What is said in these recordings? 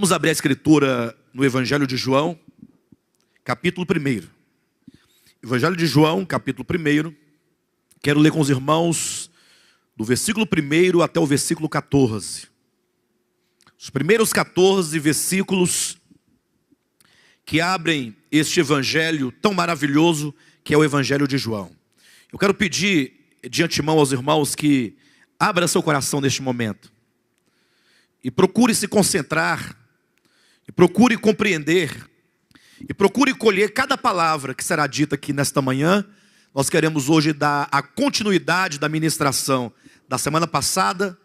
Vamos abrir a escritura no Evangelho de João, capítulo 1. Evangelho de João, capítulo 1. Quero ler com os irmãos do versículo 1 até o versículo 14. Os primeiros 14 versículos que abrem este evangelho tão maravilhoso que é o Evangelho de João. Eu quero pedir de antemão aos irmãos que abra seu coração neste momento e procure se concentrar, e procure compreender, e procure colher cada palavra que será dita aqui nesta manhã. Nós queremos hoje dar a continuidade da ministração da semana passada,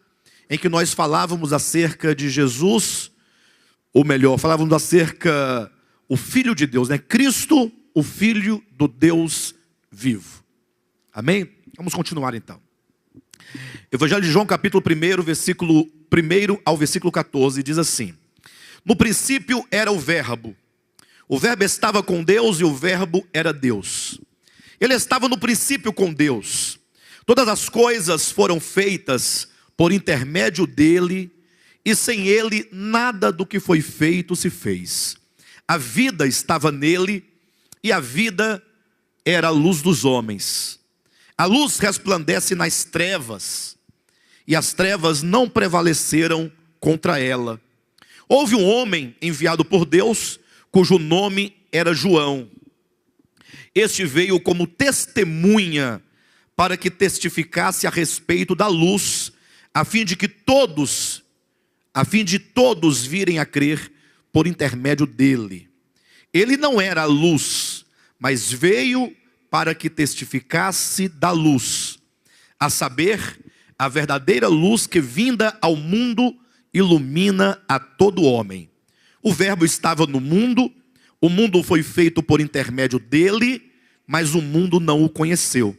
em que nós falávamos acerca de Jesus, ou melhor, falávamos acerca o Filho de Deus, né? Cristo, o Filho do Deus vivo. Amém? Vamos continuar então. Evangelho de João, capítulo 1, versículo 1 ao versículo 14, diz assim: no princípio era o Verbo estava com Deus e o Verbo era Deus. Ele estava no princípio com Deus. Todas as coisas foram feitas por intermédio dele, e sem ele nada do que foi feito se fez. A vida estava nele, e a vida era a luz dos homens. A luz resplandece nas trevas, e as trevas não prevaleceram contra ela. Houve um homem enviado por Deus, cujo nome era João. Este veio como testemunha para que testificasse a respeito da luz, a fim de todos virem a crer por intermédio dele. Ele não era a luz, mas veio para que testificasse da luz, a saber, a verdadeira luz que vinda ao mundo ilumina a todo homem. O Verbo estava no mundo, o mundo foi feito por intermédio dele, mas o mundo não o conheceu.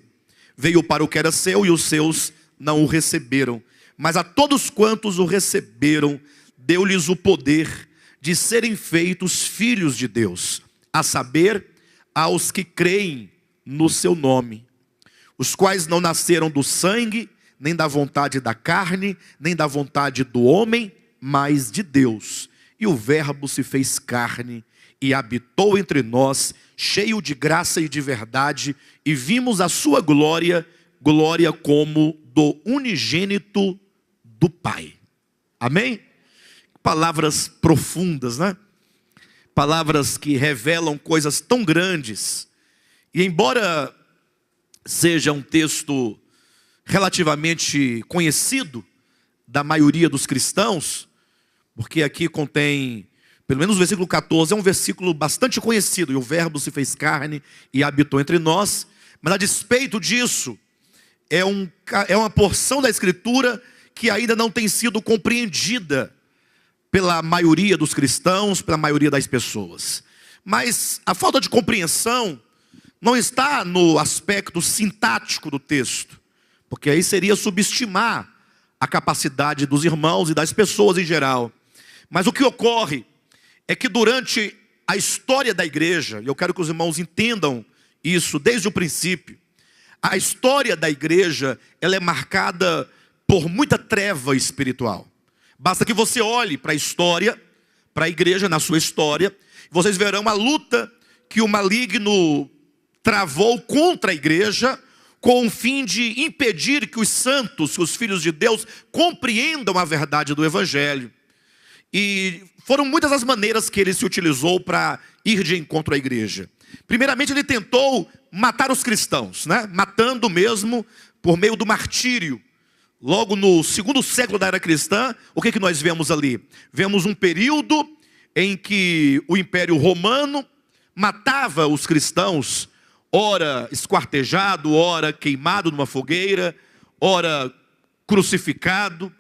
Veio para o que era seu e os seus não o receberam. Mas a todos quantos o receberam, deu-lhes o poder de serem feitos filhos de Deus, a saber, aos que creem no seu nome, os quais não nasceram do sangue, nem da vontade da carne, nem da vontade do homem, mas de Deus. E o Verbo se fez carne e habitou entre nós, cheio de graça e de verdade, e vimos a sua glória, glória como do unigênito do Pai. Amém? Palavras profundas, né? Palavras que revelam coisas tão grandes. E embora seja um texto relativamente conhecido da maioria dos cristãos, porque aqui contém, pelo menos o versículo 14, é um versículo bastante conhecido, e o Verbo se fez carne e habitou entre nós, mas a despeito disso, é uma porção da Escritura que ainda não tem sido compreendida pela maioria dos cristãos, pela maioria das pessoas. Mas a falta de compreensão não está no aspecto sintático do texto, porque aí seria subestimar a capacidade dos irmãos e das pessoas em geral. Mas o que ocorre é que durante a história da igreja, e eu quero que os irmãos entendam isso desde o princípio, a história da igreja, ela é marcada por muita treva espiritual. Basta que você olhe para a história, para a igreja na sua história, vocês verão a luta que o maligno travou contra a igreja, com o fim de impedir que os santos, que os filhos de Deus, compreendam a verdade do Evangelho. E foram muitas as maneiras que ele se utilizou para ir de encontro à igreja. Primeiramente, ele tentou matar os cristãos, né? Matando mesmo por meio do martírio. Logo no 2º século da era cristã, o que nós vemos ali? Vemos um período em que o Império Romano matava os cristãos, ora esquartejado, ora queimado numa fogueira, ora crucificado.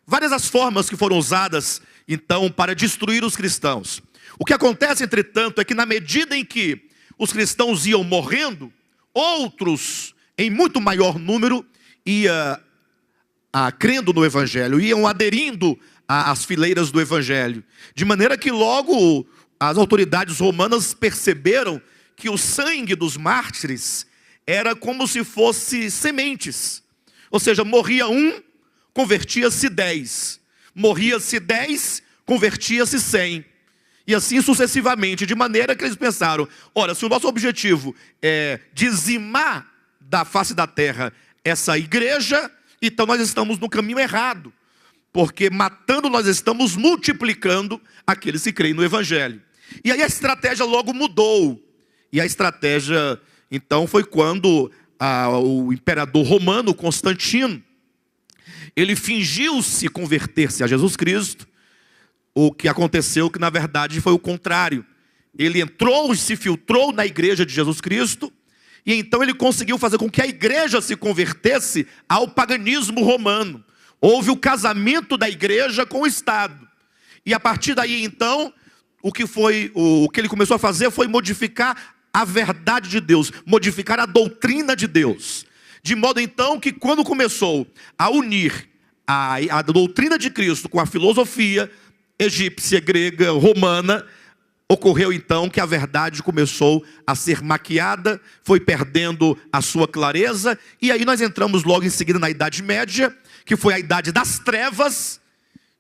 Várias as formas que foram usadas, então, para destruir os cristãos. O que acontece, entretanto, é que na medida em que os cristãos iam morrendo, outros, em muito maior número, crendo no Evangelho, iam aderindo às fileiras do Evangelho. De maneira que logo as autoridades romanas perceberam que o sangue dos mártires era como se fosse sementes. Ou seja, morria um, convertia-se 10. Morria-se 10, convertia-se 100. E assim sucessivamente, de maneira que eles pensaram, ora, se o nosso objetivo é dizimar da face da terra essa igreja, então nós estamos no caminho errado. Porque matando nós estamos multiplicando aqueles que creem no Evangelho. E aí a estratégia logo mudou. E a estratégia, então, foi quando o imperador romano, Constantino, ele fingiu-se converter-se a Jesus Cristo. O que aconteceu que na verdade foi o contrário. Ele entrou e se filtrou na igreja de Jesus Cristo, e então ele conseguiu fazer com que a igreja se convertesse ao paganismo romano. Houve o casamento da igreja com o Estado. E a partir daí então, o que ele começou a fazer foi modificar a verdade de Deus, modificar a doutrina de Deus. De modo então que quando começou a unir a doutrina de Cristo com a filosofia egípcia, grega, romana, ocorreu então que a verdade começou a ser maquiada, foi perdendo a sua clareza, e aí nós entramos logo em seguida na Idade Média, que foi a Idade das Trevas,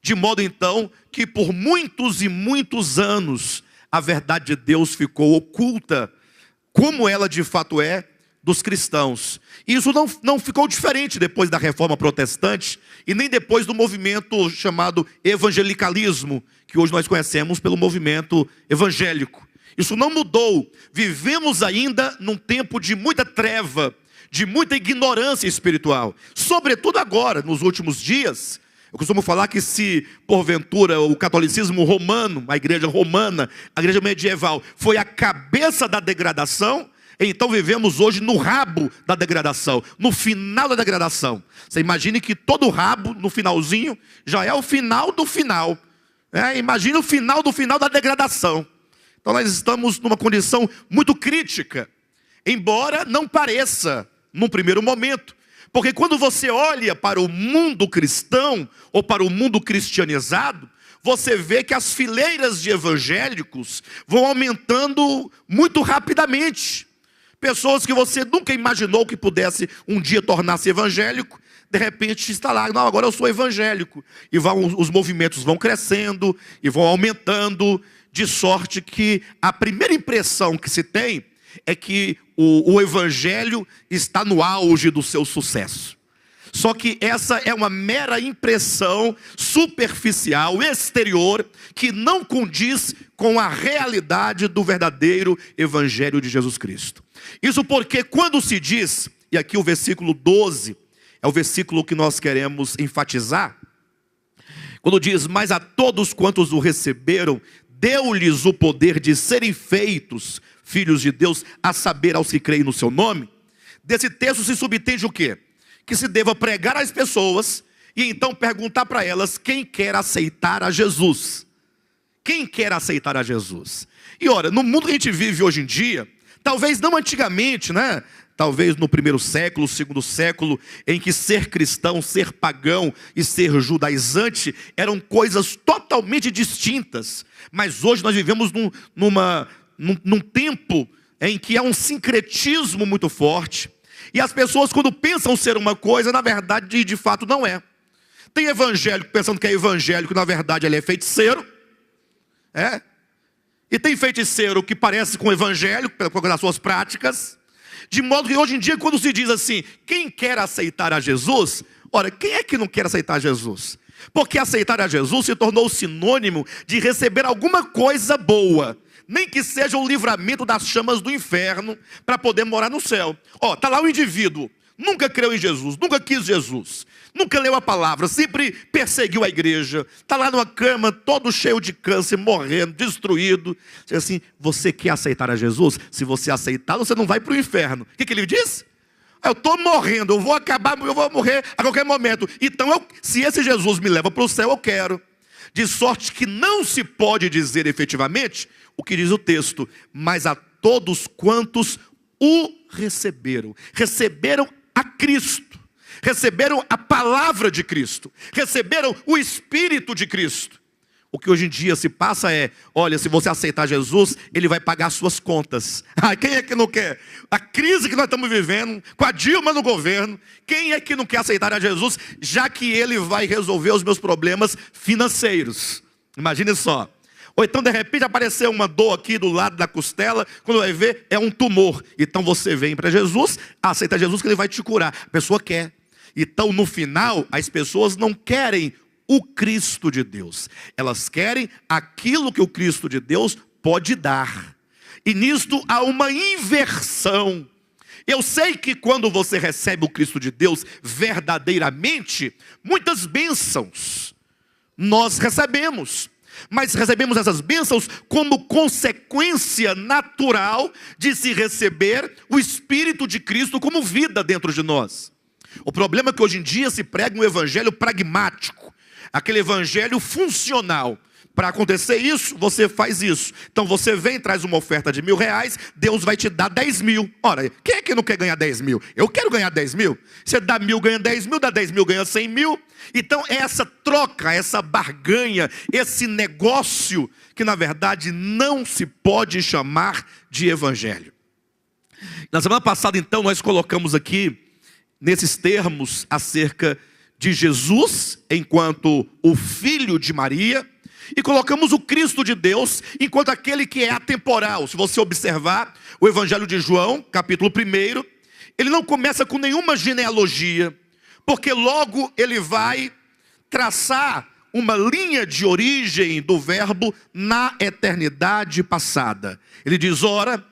de modo então que por muitos e muitos anos a verdade de Deus ficou oculta, como ela de fato é, dos cristãos. E isso não ficou diferente depois da Reforma Protestante e nem depois do movimento chamado evangelicalismo, que hoje nós conhecemos pelo movimento evangélico. Isso não mudou. Vivemos ainda num tempo de muita treva, de muita ignorância espiritual. Sobretudo agora, nos últimos dias. Eu costumo falar que se porventura o catolicismo romano, a igreja romana, a igreja medieval, foi a cabeça da degradação, então vivemos hoje no rabo da degradação, no final da degradação. Você imagine que todo rabo, no finalzinho, já é o final do final. Imagine o final do final da degradação. Então nós estamos numa condição muito crítica, embora não pareça num primeiro momento. Porque quando você olha para o mundo cristão, ou para o mundo cristianizado, você vê que as fileiras de evangélicos vão aumentando muito rapidamente. Pessoas que você nunca imaginou que pudesse um dia tornar-se evangélico, de repente está lá, não, agora eu sou evangélico. E os movimentos vão crescendo e vão aumentando, de sorte que a primeira impressão que se tem é que o evangelho está no auge do seu sucesso. Só que essa é uma mera impressão superficial, exterior, que não condiz com a realidade do verdadeiro evangelho de Jesus Cristo. Isso porque quando se diz, e aqui o versículo 12, é o versículo que nós queremos enfatizar, quando diz, mas a todos quantos o receberam, deu-lhes o poder de serem feitos filhos de Deus, a saber, aos que creem no seu nome. Desse texto se subentende o quê? Que se deva pregar às pessoas e então perguntar para elas quem quer aceitar a Jesus. Quem quer aceitar a Jesus? E ora, no mundo que a gente vive hoje em dia, talvez não antigamente, né? Talvez no primeiro século, segundo século, em que ser cristão, ser pagão e ser judaizante eram coisas totalmente distintas. Mas hoje nós vivemos num tempo em que há um sincretismo muito forte. E as pessoas, quando pensam ser uma coisa, na verdade, de fato não é. Tem evangélico pensando que é evangélico, na verdade ele é feiticeiro. E tem feiticeiro que parece com evangélico, pelas suas práticas. De modo que hoje em dia, quando se diz assim, quem quer aceitar a Jesus? Ora, quem é que não quer aceitar Jesus? Porque aceitar a Jesus se tornou sinônimo de receber alguma coisa boa. Nem que seja o livramento das chamas do inferno para poder morar no céu. Está lá o indivíduo, nunca creu em Jesus, nunca quis Jesus, nunca leu a palavra, sempre perseguiu a igreja, está lá numa cama, todo cheio de câncer, morrendo, destruído. Diz assim, você quer aceitar a Jesus? Se você aceitar, você não vai para o inferno. O que ele diz? Eu estou morrendo, eu vou morrer a qualquer momento. Então, se esse Jesus me leva para o céu, eu quero. De sorte que não se pode dizer efetivamente o que diz o texto, mas a todos quantos o receberam. Receberam a Cristo, receberam a palavra de Cristo, receberam o Espírito de Cristo. O que hoje em dia se passa é, olha, se você aceitar Jesus, ele vai pagar suas contas. Quem é que não quer? A crise que nós estamos vivendo, com a Dilma no governo, quem é que não quer aceitar a Jesus, já que ele vai resolver os meus problemas financeiros? Imagine só. Ou então de repente apareceu uma dor aqui do lado da costela, quando vai ver é um tumor. Então você vem para Jesus, aceita Jesus que ele vai te curar. A pessoa quer. Então no final as pessoas não querem o Cristo de Deus. Elas querem aquilo que o Cristo de Deus pode dar. E nisto há uma inversão. Eu sei que quando você recebe o Cristo de Deus verdadeiramente, muitas bênçãos nós recebemos. Mas recebemos essas bênçãos como consequência natural de se receber o Espírito de Cristo como vida dentro de nós. O problema é que hoje em dia se prega um evangelho pragmático, aquele evangelho funcional. Para acontecer isso, você faz isso. Então você vem, traz uma oferta de R$1.000, Deus vai te dar 10 mil. Ora, quem é que não quer ganhar 10 mil? Eu quero ganhar 10 mil. Você dá 1.000, ganha 10 mil, dá 10 mil, ganha 100 mil. Então essa troca, essa barganha, esse negócio, que na verdade não se pode chamar de evangelho. Na semana passada então nós colocamos aqui, nesses termos, acerca de Jesus, enquanto o Filho de Maria, e colocamos o Cristo de Deus enquanto aquele que é atemporal. Se você observar o Evangelho de João, capítulo 1, ele não começa com nenhuma genealogia, porque logo ele vai traçar uma linha de origem do verbo na eternidade passada. Ele diz, ora,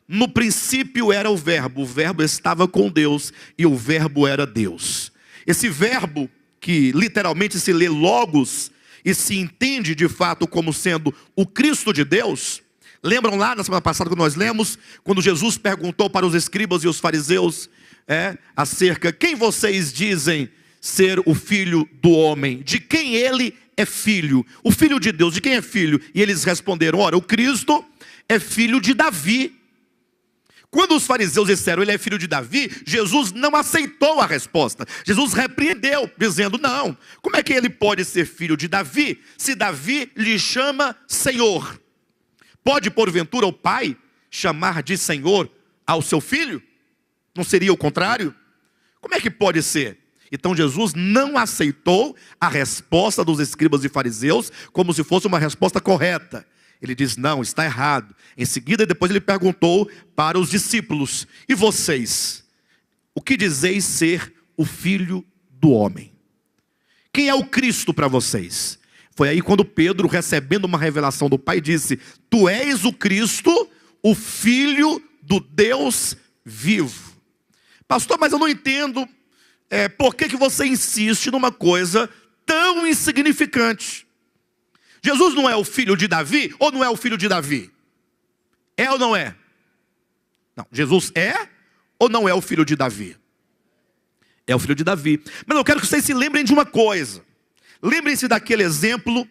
no princípio era o verbo estava com Deus e o verbo era Deus. Esse verbo, que literalmente se lê logos, e se entende de fato como sendo o Cristo de Deus. Lembram lá na semana passada que nós lemos, quando Jesus perguntou para os escribas e os fariseus acerca, quem vocês dizem ser o Filho do homem? De quem ele é filho? O Filho de Deus, de quem é filho? E eles responderam, ora, o Cristo é filho de Davi. Quando os fariseus disseram, ele é filho de Davi, Jesus não aceitou a resposta. Jesus repreendeu, dizendo, não, como é que ele pode ser filho de Davi, se Davi lhe chama Senhor? Pode, porventura, o pai chamar de Senhor ao seu filho? Não seria o contrário? Como é que pode ser? Então Jesus não aceitou a resposta dos escribas e fariseus como se fosse uma resposta correta. Ele diz, não, está errado. Em seguida, depois ele perguntou para os discípulos, e vocês, o que dizeis ser o Filho do homem? Quem é o Cristo para vocês? Foi aí quando Pedro, recebendo uma revelação do Pai, disse, tu és o Cristo, o Filho do Deus vivo. Pastor, mas eu não entendo por que você insiste numa coisa tão insignificante. Jesus não é o filho de Davi ou não é o filho de Davi? É ou não é? Não, Jesus é ou não é o filho de Davi? É o filho de Davi. Mas eu quero que vocês se lembrem de uma coisa. Lembrem-se daquele exemplo,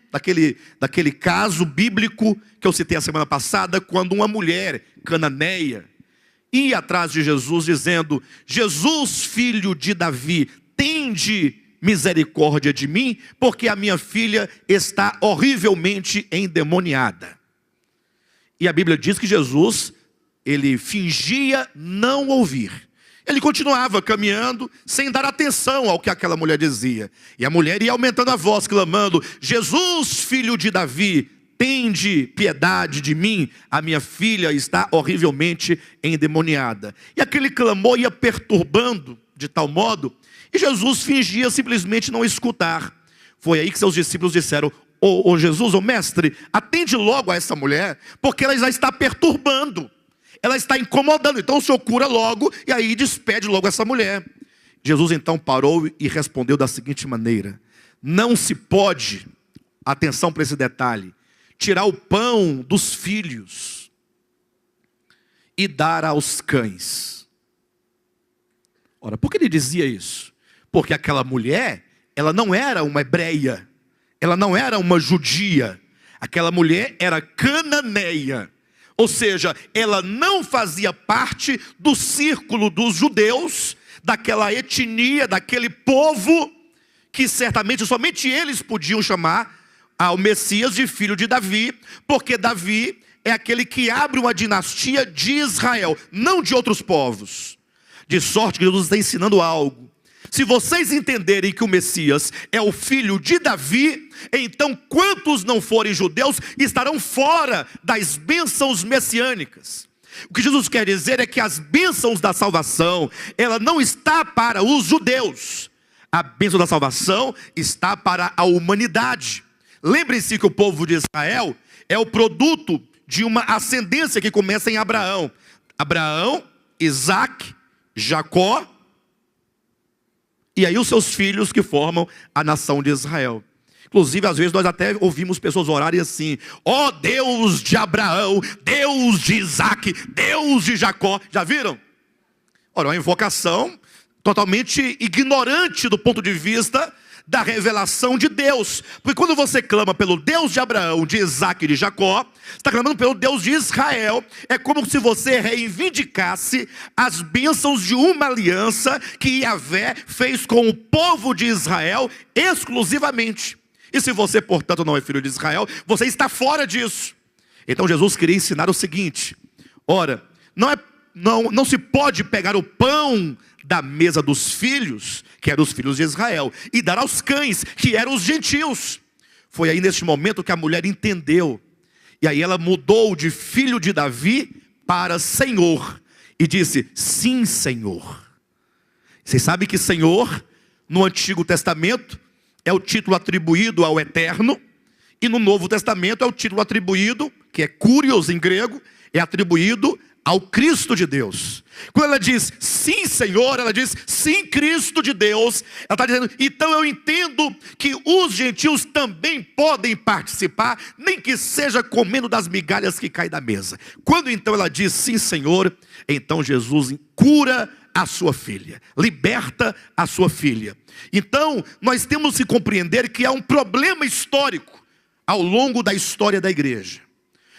daquele caso bíblico que eu citei a semana passada, quando uma mulher cananeia ia atrás de Jesus dizendo, Jesus, filho de Davi, tende misericórdia de mim, porque a minha filha está horrivelmente endemoniada. E a Bíblia diz que Jesus, ele fingia não ouvir. Ele continuava caminhando, sem dar atenção ao que aquela mulher dizia. E a mulher ia aumentando a voz, clamando, Jesus, filho de Davi, tende piedade de mim, a minha filha está horrivelmente endemoniada. E aquele clamor ia perturbando de tal modo, e Jesus fingia simplesmente não escutar. Foi aí que seus discípulos disseram, ô Jesus, ô mestre, atende logo a essa mulher, porque ela já está perturbando, ela está incomodando, então o senhor cura logo, e aí despede logo essa mulher. Jesus então parou e respondeu da seguinte maneira, não se pode, atenção para esse detalhe, tirar o pão dos filhos e dar aos cães. Ora, por que ele dizia isso? Porque aquela mulher, ela não era uma hebreia, ela não era uma judia, aquela mulher era cananeia, ou seja, ela não fazia parte do círculo dos judeus, daquela etnia, daquele povo, que certamente somente eles podiam chamar ao Messias de filho de Davi, porque Davi é aquele que abre uma dinastia de Israel, não de outros povos. De sorte que Jesus está ensinando algo. Se vocês entenderem que o Messias é o filho de Davi, então quantos não forem judeus estarão fora das bênçãos messiânicas? O que Jesus quer dizer é que as bênçãos da salvação, ela não está para os judeus. A bênção da salvação está para a humanidade. Lembrem-se que o povo de Israel é o produto de uma ascendência que começa em Abraão. Abraão, Isaac, Jacó, e aí os seus filhos que formam a nação de Israel. Inclusive, às vezes nós até ouvimos pessoas orarem assim: ó Deus de Abraão, Deus de Isaac, Deus de Jacó. Já viram? Ora, uma invocação totalmente ignorante do ponto de vista da revelação de Deus. Porque quando você clama pelo Deus de Abraão, de Isaac e de Jacó, você está clamando pelo Deus de Israel. É como se você reivindicasse as bênçãos de uma aliança que Yahvé fez com o povo de Israel exclusivamente. E se você, portanto, não é filho de Israel, você está fora disso. Então Jesus queria ensinar o seguinte: ora, não se pode pegar o pão da mesa dos filhos, que eram os filhos de Israel, e dar aos cães, que eram os gentios. Foi aí neste momento que a mulher entendeu. E aí ela mudou de filho de Davi para Senhor. E disse: sim, Senhor. Vocês sabem que Senhor, no Antigo Testamento, é o título atribuído ao Eterno. E no Novo Testamento é o título atribuído, que é Kurios em grego, é atribuído ao Cristo de Deus. Quando ela diz sim, Senhor, ela diz sim, Cristo de Deus. Ela está dizendo: então eu entendo que os gentios também podem participar, nem que seja comendo das migalhas que caem da mesa. Quando então ela diz sim, Senhor, então Jesus cura a sua filha, liberta a sua filha. Então nós temos que compreender que há um problema histórico ao longo da história da igreja,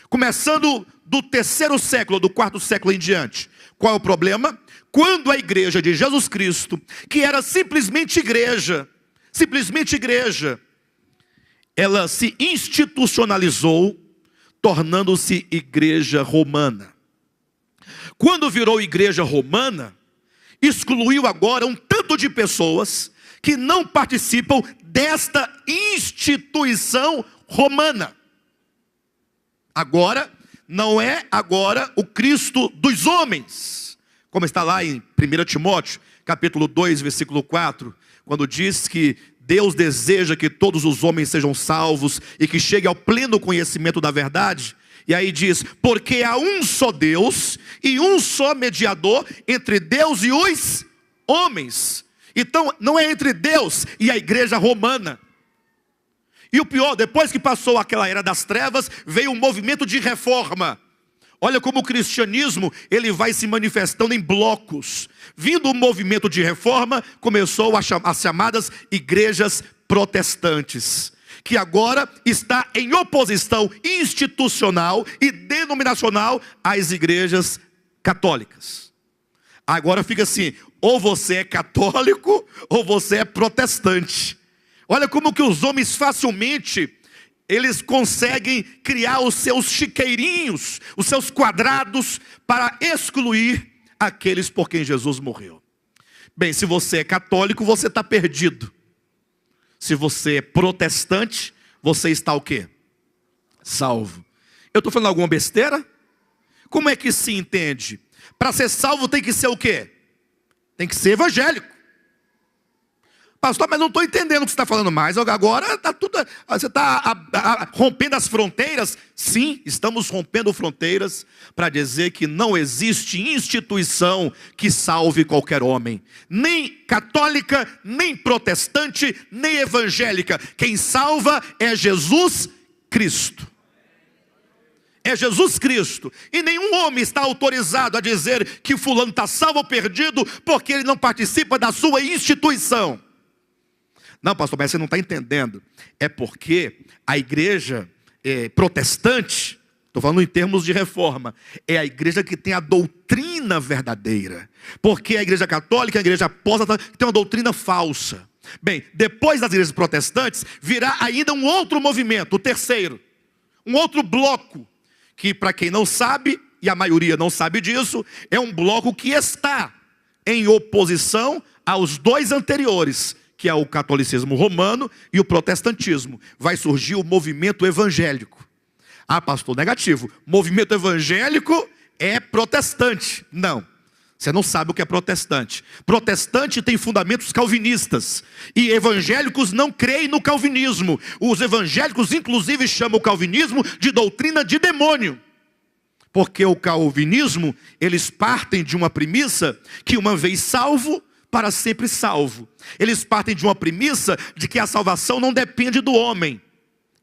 começando do 3º século, do 4º século em diante. Qual é o problema? Quando a igreja de Jesus Cristo, que era simplesmente igreja, ela se institucionalizou, tornando-se igreja romana. Quando virou igreja romana, excluiu agora um tanto de pessoas que não participam desta instituição romana. Agora, não é agora o Cristo dos homens, como está lá em 1 Timóteo, capítulo 2, versículo 4, quando diz que Deus deseja que todos os homens sejam salvos e que cheguem ao pleno conhecimento da verdade. E aí diz: porque há um só Deus e um só mediador entre Deus e os homens. Então não é entre Deus e a igreja romana. E o pior, depois que passou aquela era das trevas, veio um movimento de reforma. Olha como o cristianismo, ele vai se manifestando em blocos. Vindo o movimento de reforma, começou as chamadas igrejas protestantes, que agora está em oposição institucional e denominacional às igrejas católicas. Agora fica assim: ou você é católico ou você é protestante. Olha como que os homens facilmente, eles conseguem criar os seus chiqueirinhos, os seus quadrados, para excluir aqueles por quem Jesus morreu. Bem, se você é católico, você está perdido. Se você é protestante, você está o quê? Salvo. Eu estou falando alguma besteira? Como é que se entende? Para ser salvo tem que ser o quê? Tem que ser evangélico. Pastor, mas não estou entendendo o que você está falando mais. Agora está tudo. Você está rompendo as fronteiras? Sim, estamos rompendo fronteiras para dizer que não existe instituição que salve qualquer homem. Nem católica, nem protestante, nem evangélica. Quem salva é Jesus Cristo. É Jesus Cristo. E nenhum homem está autorizado a dizer que fulano está salvo ou perdido porque ele não participa da sua instituição. Não, pastor, mas você não está entendendo. É porque a igreja protestante, estou falando em termos de reforma, é a igreja que tem a doutrina verdadeira. Porque a igreja católica, a igreja apóstata, tem uma doutrina falsa. Bem, depois das igrejas protestantes, virá ainda um outro movimento, o terceiro. Um outro bloco, que para quem não sabe, e a maioria não sabe disso, é um bloco que está em oposição aos dois anteriores, que é o catolicismo romano e o protestantismo, vai surgir o movimento evangélico. Ah, pastor, negativo. Movimento evangélico é protestante. Não. Você não sabe o que é protestante. Protestante tem fundamentos calvinistas. E evangélicos não creem no calvinismo. Os evangélicos, inclusive, chamam o calvinismo de doutrina de demônio. Porque o calvinismo, eles partem de uma premissa que uma vez salvo, para sempre salvo. Eles partem de uma premissa de que a salvação não depende do homem.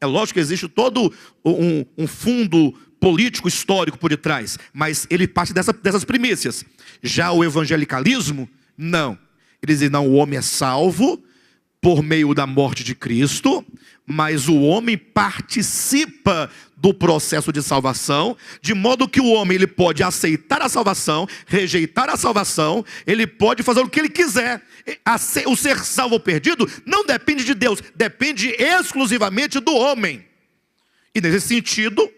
É lógico que existe todo um fundo político, histórico por detrás, mas ele parte dessas premissas. Já o evangelicalismo, não. Eles dizem, não, o homem é salvo por meio da morte de Cristo, mas o homem participa do processo de salvação, de modo que o homem ele pode aceitar a salvação, rejeitar a salvação, ele pode fazer o que ele quiser. O ser salvo ou perdido não depende de Deus, depende exclusivamente do homem. E nesse sentido,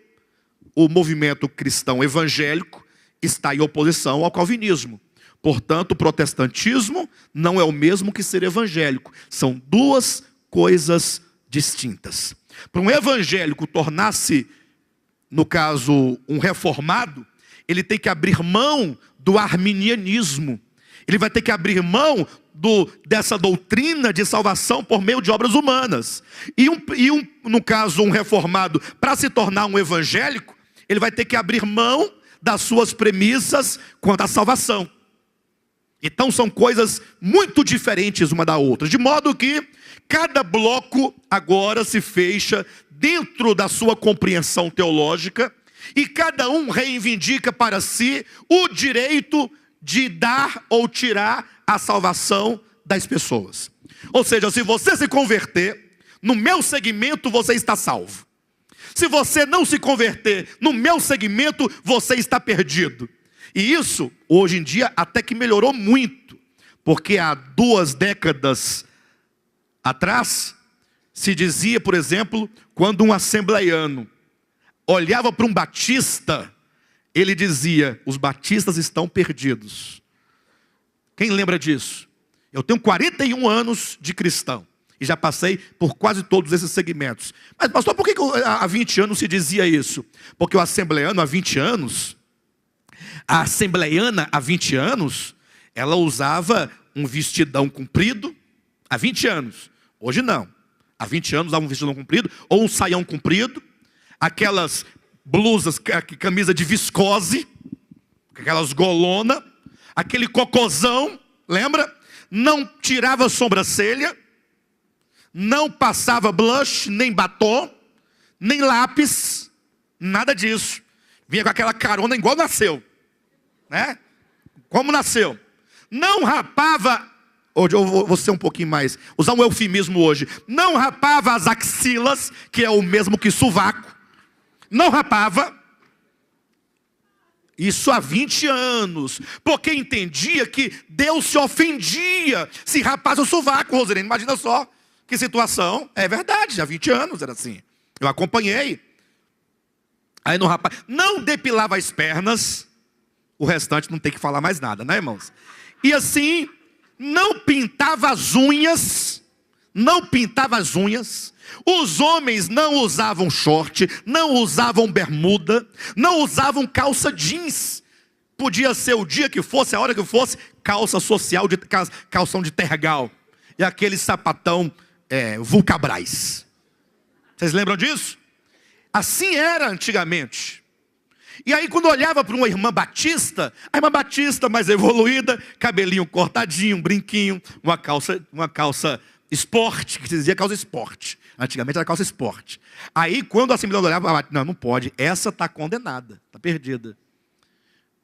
o movimento cristão evangélico está em oposição ao calvinismo. Portanto, o protestantismo não é o mesmo que ser evangélico. São duas coisas distintas. Para um evangélico tornar-se, no caso, um reformado, ele tem que abrir mão do arminianismo. Ele vai ter que abrir mão dessa doutrina de salvação por meio de obras humanas. No caso, um reformado, para se tornar um evangélico, ele vai ter que abrir mão das suas premissas quanto à salvação. Então são coisas muito diferentes uma da outra, de modo que cada bloco agora se fecha dentro da sua compreensão teológica e cada um reivindica para si o direito de dar ou tirar a salvação das pessoas. Ou seja, se você se converter, no meu segmento você está salvo. Se você não se converter, no meu segmento você está perdido. E isso, hoje em dia, até que melhorou muito. Porque há 2 décadas atrás, se dizia, por exemplo, quando um assembleiano olhava para um batista, ele dizia, os batistas estão perdidos. Quem lembra disso? Eu tenho 41 anos de cristão. E já passei por quase todos esses segmentos. Mas pastor, por que há 20 anos se dizia isso? Porque o assembleiano há 20 anos... A assembleiana, há 20 anos, ela usava um vestidão comprido, há 20 anos. Hoje não. Há 20 anos usava um vestidão comprido, ou um saião comprido, aquelas blusas, camisa de viscose, aquelas golona, aquele cocôzão, lembra? Não tirava sobrancelha, não passava blush, nem batom, nem lápis, nada disso. Vinha com aquela carona igual nasceu. Né? Como nasceu. Não rapava, hoje eu vou ser um pouquinho mais, usar um eufemismo hoje. Não rapava as axilas, que é o mesmo que sovaco. Não rapava. Isso há 20 anos. Porque entendia que Deus se ofendia se rapasse o sovaco, Roserene. Imagina só que situação. É verdade, há 20 anos era assim. Eu acompanhei. Aí não depilava as pernas. O restante não tem que falar mais nada, né, irmãos? E assim, não pintava as unhas. Não pintava as unhas. Os homens não usavam short, não usavam bermuda, não usavam calça jeans. Podia ser o dia que fosse, a hora que fosse, calça social, calção de tergal. E aquele sapatão Vulcabras. Vocês lembram disso? Assim era antigamente. E aí quando olhava para uma irmã batista, a irmã batista mais evoluída, cabelinho cortadinho, um brinquinho, uma calça esporte, que se dizia calça esporte. Antigamente era calça esporte. Aí quando a Assembleia olhava, não pode, essa está condenada, está perdida.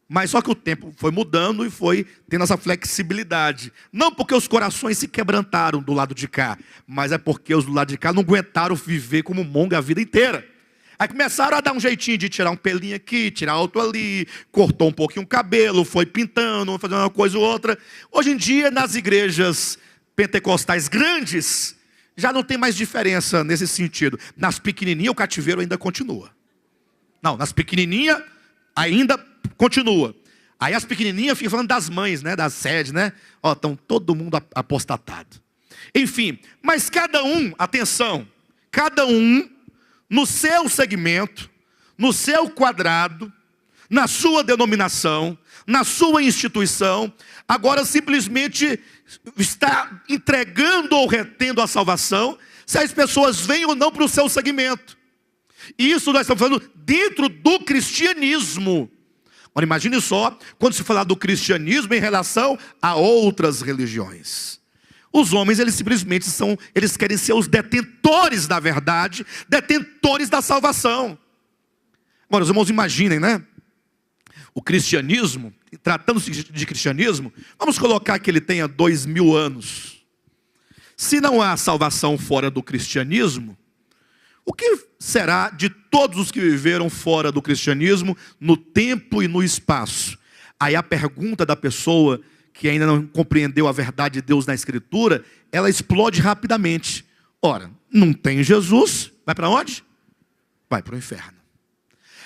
Mas só que o tempo foi mudando e foi tendo essa flexibilidade. Não porque os corações se quebrantaram do lado de cá, mas é porque os do lado de cá não aguentaram viver como monga a vida inteira. Aí começaram a dar um jeitinho de tirar um pelinho aqui, tirar outro ali, cortou um pouquinho o cabelo, foi pintando, fazendo uma coisa ou outra. Hoje em dia, nas igrejas pentecostais grandes, já não tem mais diferença nesse sentido. Nas pequenininhas, o cativeiro ainda continua. Não, nas pequenininhas, ainda continua. Aí as pequenininhas ficam falando das mães, né? Das sedes, né? Ó, estão todo mundo apostatado. Enfim, mas cada um, atenção, cada um no seu segmento, no seu quadrado, na sua denominação, na sua instituição, agora simplesmente está entregando ou retendo a salvação, se as pessoas vêm ou não para o seu segmento. E isso nós estamos falando dentro do cristianismo. Agora imagine só, quando se falar do cristianismo em relação a outras religiões. Os homens, eles simplesmente eles querem ser os detentores da verdade, detentores da salvação. Agora, os irmãos imaginem, né? O cristianismo, tratando-se de cristianismo, vamos colocar que ele tenha 2000 anos. Se não há salvação fora do cristianismo, o que será de todos os que viveram fora do cristianismo, no tempo e no espaço? Aí a pergunta da pessoa que ainda não compreendeu a verdade de Deus na Escritura, ela explode rapidamente. Ora, não tem Jesus, vai para onde? Vai para o inferno.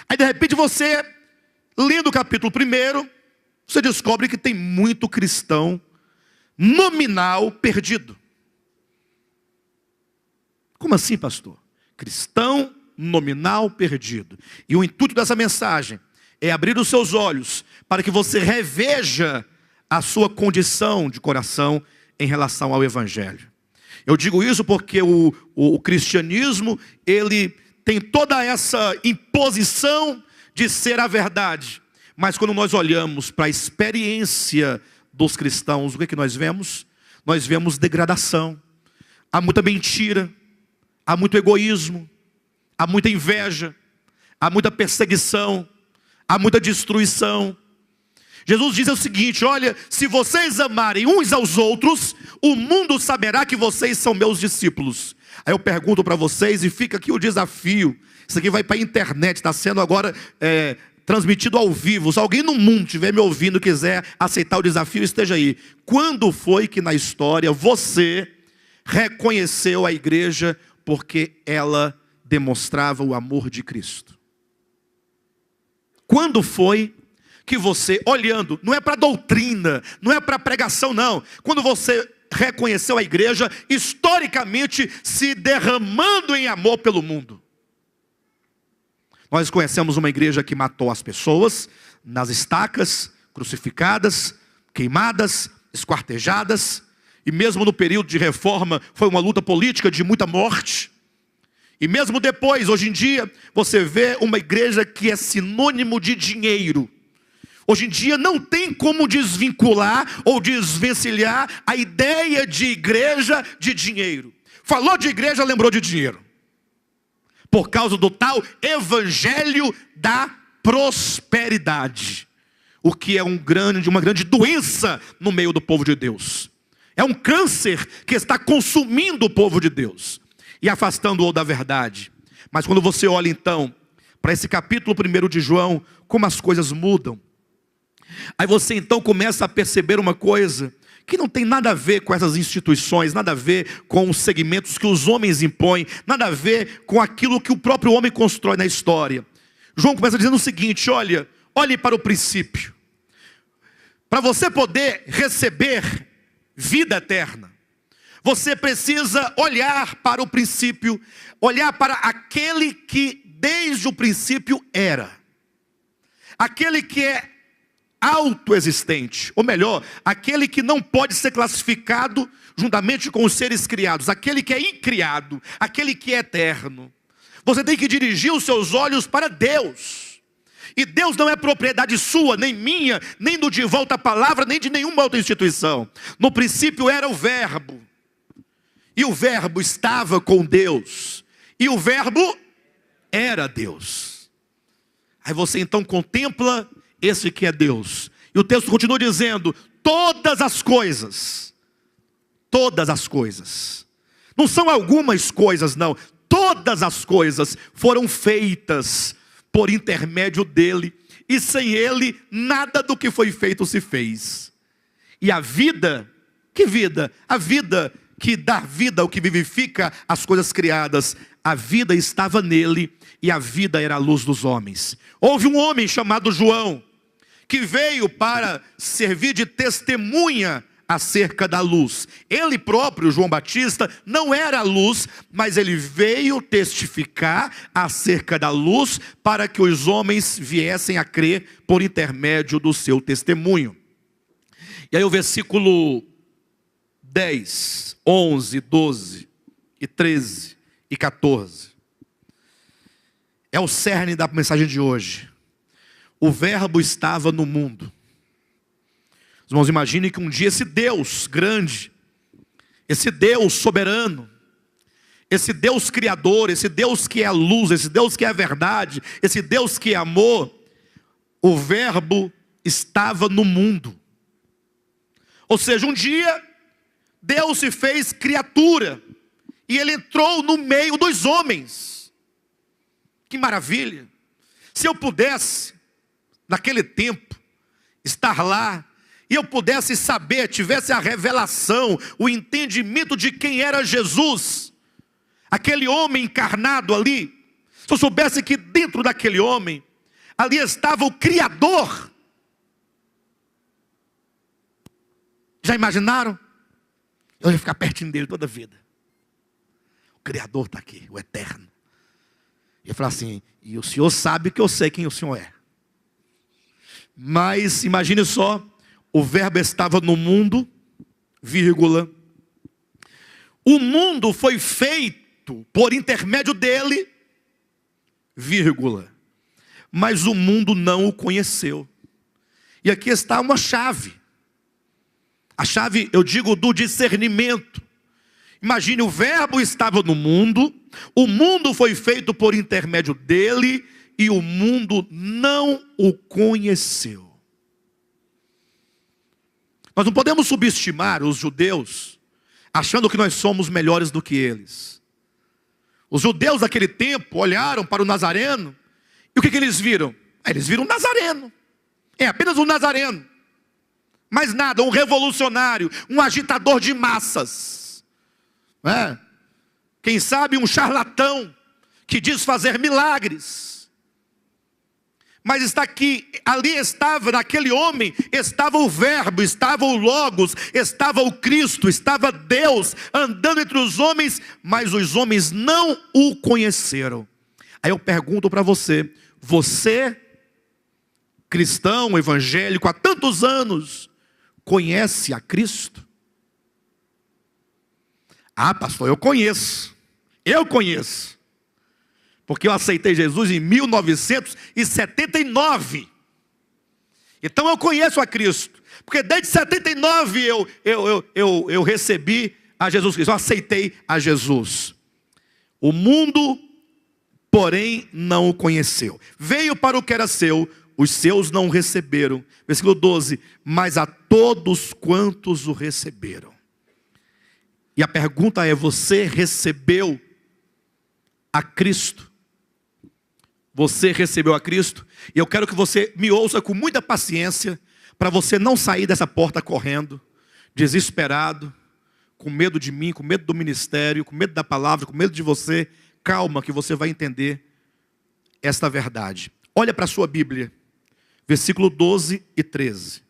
Aí de repente você, lendo o capítulo 1, você descobre que tem muito cristão nominal perdido. Como assim, pastor? Cristão nominal perdido. E o intuito dessa mensagem é abrir os seus olhos para que você reveja a sua condição de coração em relação ao Evangelho. Eu digo isso porque o cristianismo, ele tem toda essa imposição de ser a verdade. Mas quando nós olhamos para a experiência dos cristãos, o que nós vemos? Nós vemos degradação. Há muita mentira, há muito egoísmo, há muita inveja, há muita perseguição, há muita destruição. Jesus diz o seguinte: olha, se vocês amarem uns aos outros, o mundo saberá que vocês são meus discípulos. Aí eu pergunto para vocês, e fica aqui o desafio. Isso aqui vai para a internet, está sendo agora transmitido ao vivo. Se alguém no mundo estiver me ouvindo e quiser aceitar o desafio, esteja aí. Quando foi que na história você reconheceu a igreja porque ela demonstrava o amor de Cristo? Quando foi que você, olhando, não é para doutrina, não é para pregação não, quando você reconheceu a igreja historicamente se derramando em amor pelo mundo? Nós conhecemos uma igreja que matou as pessoas nas estacas, crucificadas, queimadas, esquartejadas, e mesmo no período de reforma foi uma luta política de muita morte. E mesmo depois, hoje em dia, você vê uma igreja que é sinônimo de dinheiro. Hoje em dia não tem como desvincular ou desvencilhar a ideia de igreja de dinheiro. Falou de igreja, lembrou de dinheiro. Por causa do tal evangelho da prosperidade. O que é uma grande doença no meio do povo de Deus. É um câncer que está consumindo o povo de Deus e afastando-o da verdade. Mas quando você olha então para esse capítulo 1 de João, como as coisas mudam. Aí você então começa a perceber uma coisa que não tem nada a ver com essas instituições, nada a ver com os segmentos que os homens impõem, nada a ver com aquilo que o próprio homem constrói na história. João começa dizendo o seguinte: olhe para o princípio. Para você poder receber vida eterna, você precisa olhar para o princípio, olhar para aquele que desde o princípio era, aquele que é autoexistente, ou melhor, aquele que não pode ser classificado juntamente com os seres criados, aquele que é incriado, aquele que é eterno. Você tem que dirigir os seus olhos para Deus. E Deus não é propriedade sua, nem minha, nem do De Volta à Palavra, nem de nenhuma outra instituição. No princípio era o Verbo, e o Verbo estava com Deus, e o Verbo era Deus. Aí você então contempla esse que é Deus. E o texto continua dizendo: todas as coisas, não são algumas coisas não, todas as coisas foram feitas por intermédio dele, e sem ele nada do que foi feito se fez. E a vida, que vida? A vida que dá vida, o que vivifica as coisas criadas, a vida estava nele, e a vida era a luz dos homens. Houve um homem chamado João, que veio para servir de testemunha acerca da luz. Ele próprio, João Batista, não era a luz, mas ele veio testificar acerca da luz para que os homens viessem a crer por intermédio do seu testemunho. E aí o versículo 10, 11, 12 e 13 e 14 é o cerne da mensagem de hoje. O verbo estava no mundo. Os irmãos, imaginem que um dia esse Deus grande, esse Deus soberano, esse Deus criador, esse Deus que é a luz, esse Deus que é a verdade, esse Deus que é amor, o verbo estava no mundo. Ou seja, um dia Deus se fez criatura e ele entrou no meio dos homens. Que maravilha! Se eu pudesse, naquele tempo, estar lá, e eu pudesse saber, tivesse a revelação, o entendimento de quem era Jesus, aquele homem encarnado ali, se eu soubesse que dentro daquele homem, ali estava o Criador. Já imaginaram? Eu ia ficar pertinho dele toda a vida. O Criador está aqui, o Eterno. E eu falar assim, e o Senhor sabe que eu sei quem o Senhor é. Mas imagine só, o verbo estava no mundo, vírgula. O mundo foi feito por intermédio dele, vírgula. Mas o mundo não o conheceu. E aqui está uma chave. A chave, eu digo, do discernimento. Imagine, o verbo estava no mundo, o mundo foi feito por intermédio dele, e o mundo não o conheceu. Nós não podemos subestimar os judeus, achando que nós somos melhores do que eles. Os judeus daquele tempo olharam para o Nazareno, e o que eles viram? Eles viram um Nazareno. É apenas um Nazareno. Mais nada, um revolucionário, um agitador de massas. Quem sabe um charlatão que diz fazer milagres. Mas está aqui, ali estava, naquele homem, estava o verbo, estava o Logos, estava o Cristo, estava Deus andando entre os homens, mas os homens não o conheceram. Aí eu pergunto para você, cristão, evangélico, há tantos anos, conhece a Cristo? Ah, pastor, eu conheço. Porque eu aceitei Jesus em 1979. Então eu conheço a Cristo. Porque desde 79 eu recebi a Jesus Cristo. Eu aceitei a Jesus. O mundo, porém, não o conheceu. Veio para o que era seu, os seus não o receberam. Versículo 12. Mas a todos quantos o receberam. E a pergunta é, você recebeu a Cristo? Você recebeu a Cristo? E eu quero que você me ouça com muita paciência, para você não sair dessa porta correndo, desesperado, com medo de mim, com medo do ministério, com medo da palavra, com medo de você. Calma que você vai entender esta verdade. Olha para a sua Bíblia, versículo 12 e 13.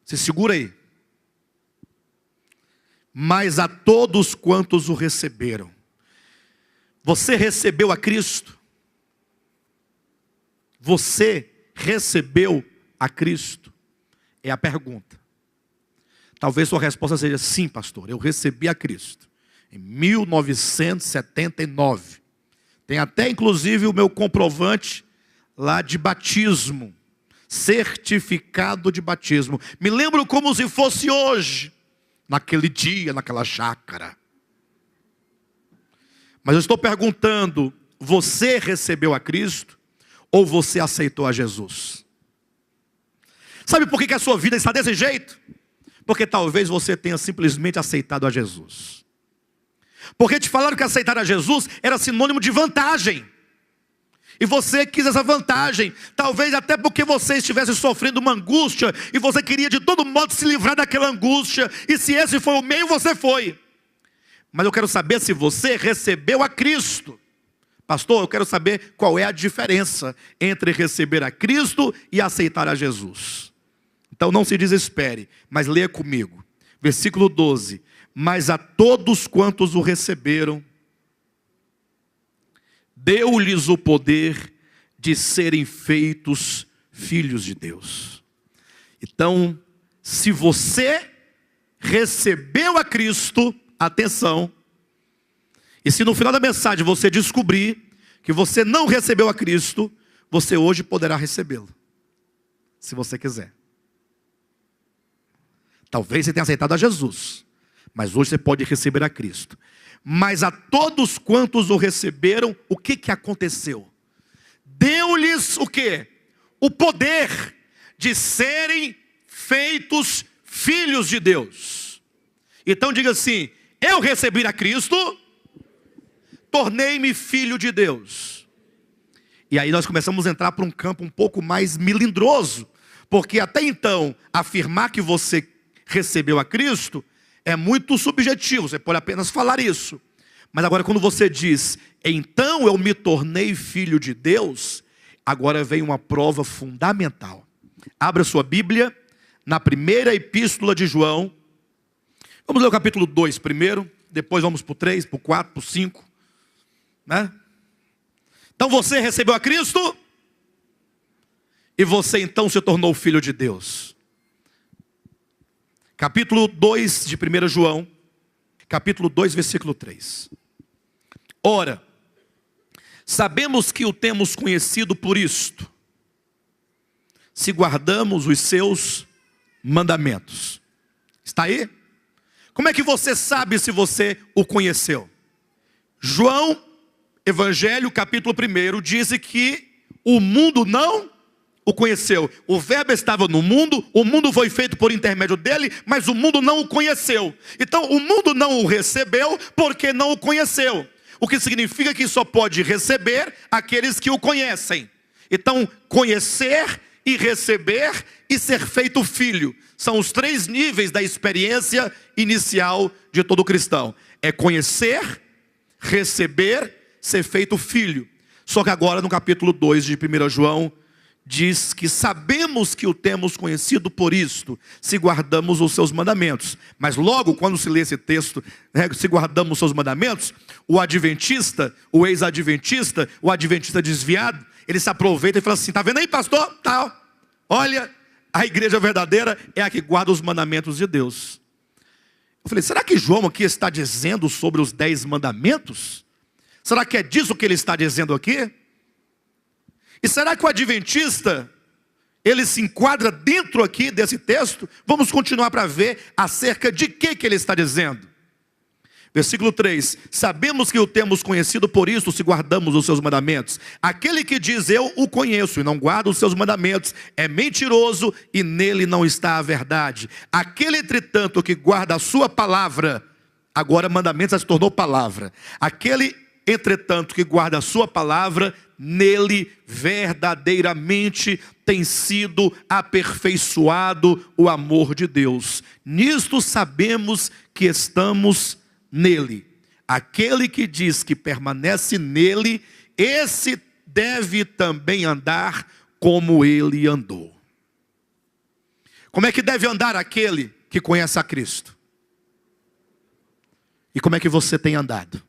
Se segura aí. Mas a todos quantos o receberam. Você recebeu a Cristo? Você recebeu a Cristo? É a pergunta. Talvez sua resposta seja sim, pastor, eu recebi a Cristo em 1979. Tem até inclusive o meu comprovante lá de batismo, certificado de batismo. Me lembro como se fosse hoje, naquele dia, naquela chácara. Mas eu estou perguntando, você recebeu a Cristo ou você aceitou a Jesus? Sabe por que a sua vida está desse jeito? Porque talvez você tenha simplesmente aceitado a Jesus. Porque te falaram que aceitar a Jesus era sinônimo de vantagem. E você quis essa vantagem, talvez até porque você estivesse sofrendo uma angústia, e você queria de todo modo se livrar daquela angústia, e se esse foi o meio, você foi. Mas eu quero saber se você recebeu a Cristo, Pastor, eu quero saber qual é a diferença entre receber a Cristo e aceitar a Jesus. Então não se desespere, mas leia comigo. Versículo 12. Mas a todos quantos o receberam, deu-lhes o poder de serem feitos filhos de Deus. Então, se você recebeu a Cristo, atenção, e se no final da mensagem você descobrir que você não recebeu a Cristo, você hoje poderá recebê-lo, se você quiser. Talvez você tenha aceitado a Jesus, mas hoje você pode receber a Cristo. Mas a todos quantos o receberam, o que aconteceu? Deu-lhes o quê? O poder de serem feitos filhos de Deus. Então diga assim: eu recebi a Cristo, tornei-me filho de Deus. E aí nós começamos a entrar para um campo um pouco mais melindroso, porque até então, afirmar que você recebeu a Cristo é muito subjetivo, você pode apenas falar isso. Mas agora quando você diz, então eu me tornei filho de Deus, agora vem uma prova fundamental. Abra sua Bíblia, na primeira epístola de João. Vamos ler o capítulo 2 primeiro, depois vamos para o 3, para o 4, para o 5. Né? Então você recebeu a Cristo, e você então se tornou filho de Deus. Capítulo 2 de 1 João, capítulo 2, versículo 3. Ora, sabemos que o temos conhecido por isto, se guardamos os seus mandamentos. Está aí? Como é que você sabe se você o conheceu? João, Evangelho, capítulo 1, diz que o mundo não o conheceu. O verbo estava no mundo, o mundo foi feito por intermédio dele, mas o mundo não o conheceu. Então o mundo não o recebeu porque não o conheceu. O que significa que só pode receber aqueles que o conhecem. Então conhecer e receber e ser feito filho são os 3 níveis da experiência inicial de todo cristão. É conhecer, receber, ser feito filho. Só que agora no capítulo 2 de 1 João diz que sabemos que o temos conhecido por isto, se guardamos os seus mandamentos. Mas logo quando se lê esse texto, se guardamos os seus mandamentos, o adventista, o ex-adventista, o adventista desviado, ele se aproveita e fala assim: tá vendo aí, pastor? Tá, olha, a igreja verdadeira é a que guarda os mandamentos de Deus. Eu falei, será que João aqui está dizendo sobre os 10 mandamentos? Será que é disso que ele está dizendo aqui? E será que o adventista, ele se enquadra dentro aqui desse texto? Vamos continuar para ver acerca de que ele está dizendo. Versículo 3, sabemos que o temos conhecido por isso, se guardamos os seus mandamentos. Aquele que diz eu o conheço e não guarda os seus mandamentos, é mentiroso e nele não está a verdade. Aquele, entretanto, que guarda a sua palavra, agora mandamentos se tornou palavra. Aquele, entretanto, que guarda a sua palavra, nele verdadeiramente tem sido aperfeiçoado o amor de Deus. Nisto sabemos que estamos nele. Aquele que diz que permanece nele, esse deve também andar como ele andou. Como é que deve andar aquele que conhece a Cristo? E como é que você tem andado?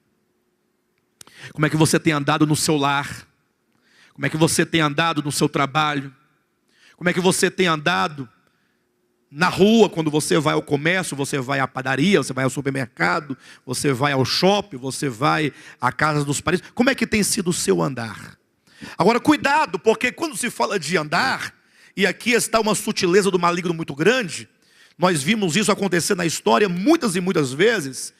Como é que você tem andado no seu lar? Como é que você tem andado no seu trabalho? Como é que você tem andado na rua, quando você vai ao comércio, você vai à padaria, você vai ao supermercado, você vai ao shopping, você vai à casa dos parentes? Como é que tem sido o seu andar? Agora cuidado, porque quando se fala de andar, e aqui está uma sutileza do maligno muito grande, nós vimos isso acontecer na história muitas e muitas vezes,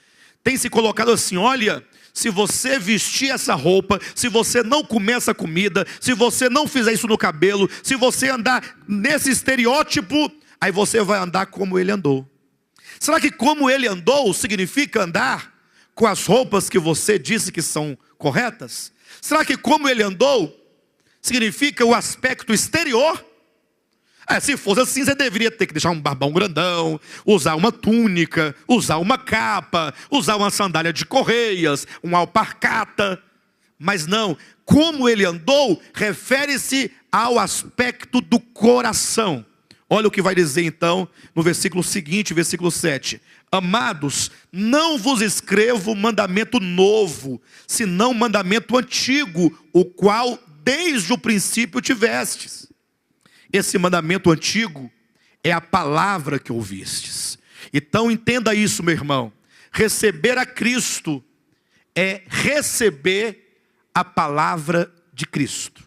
tem se colocado assim, olha, se você vestir essa roupa, se você não comer essa comida, se você não fizer isso no cabelo, se você andar nesse estereótipo, aí você vai andar como ele andou. Será que como ele andou significa andar com as roupas que você disse que são corretas? Será que como ele andou significa o aspecto exterior? Se fosse assim, você deveria ter que deixar um barbão grandão, usar uma túnica, usar uma capa, usar uma sandália de correias, uma alparcata. Mas não, como ele andou, refere-se ao aspecto do coração. Olha o que vai dizer então no versículo seguinte, versículo 7. Amados, não vos escrevo mandamento novo, senão mandamento antigo, o qual desde o princípio tivestes. Esse mandamento antigo é a palavra que ouvistes. Então entenda isso, meu irmão. Receber a Cristo é receber a palavra de Cristo.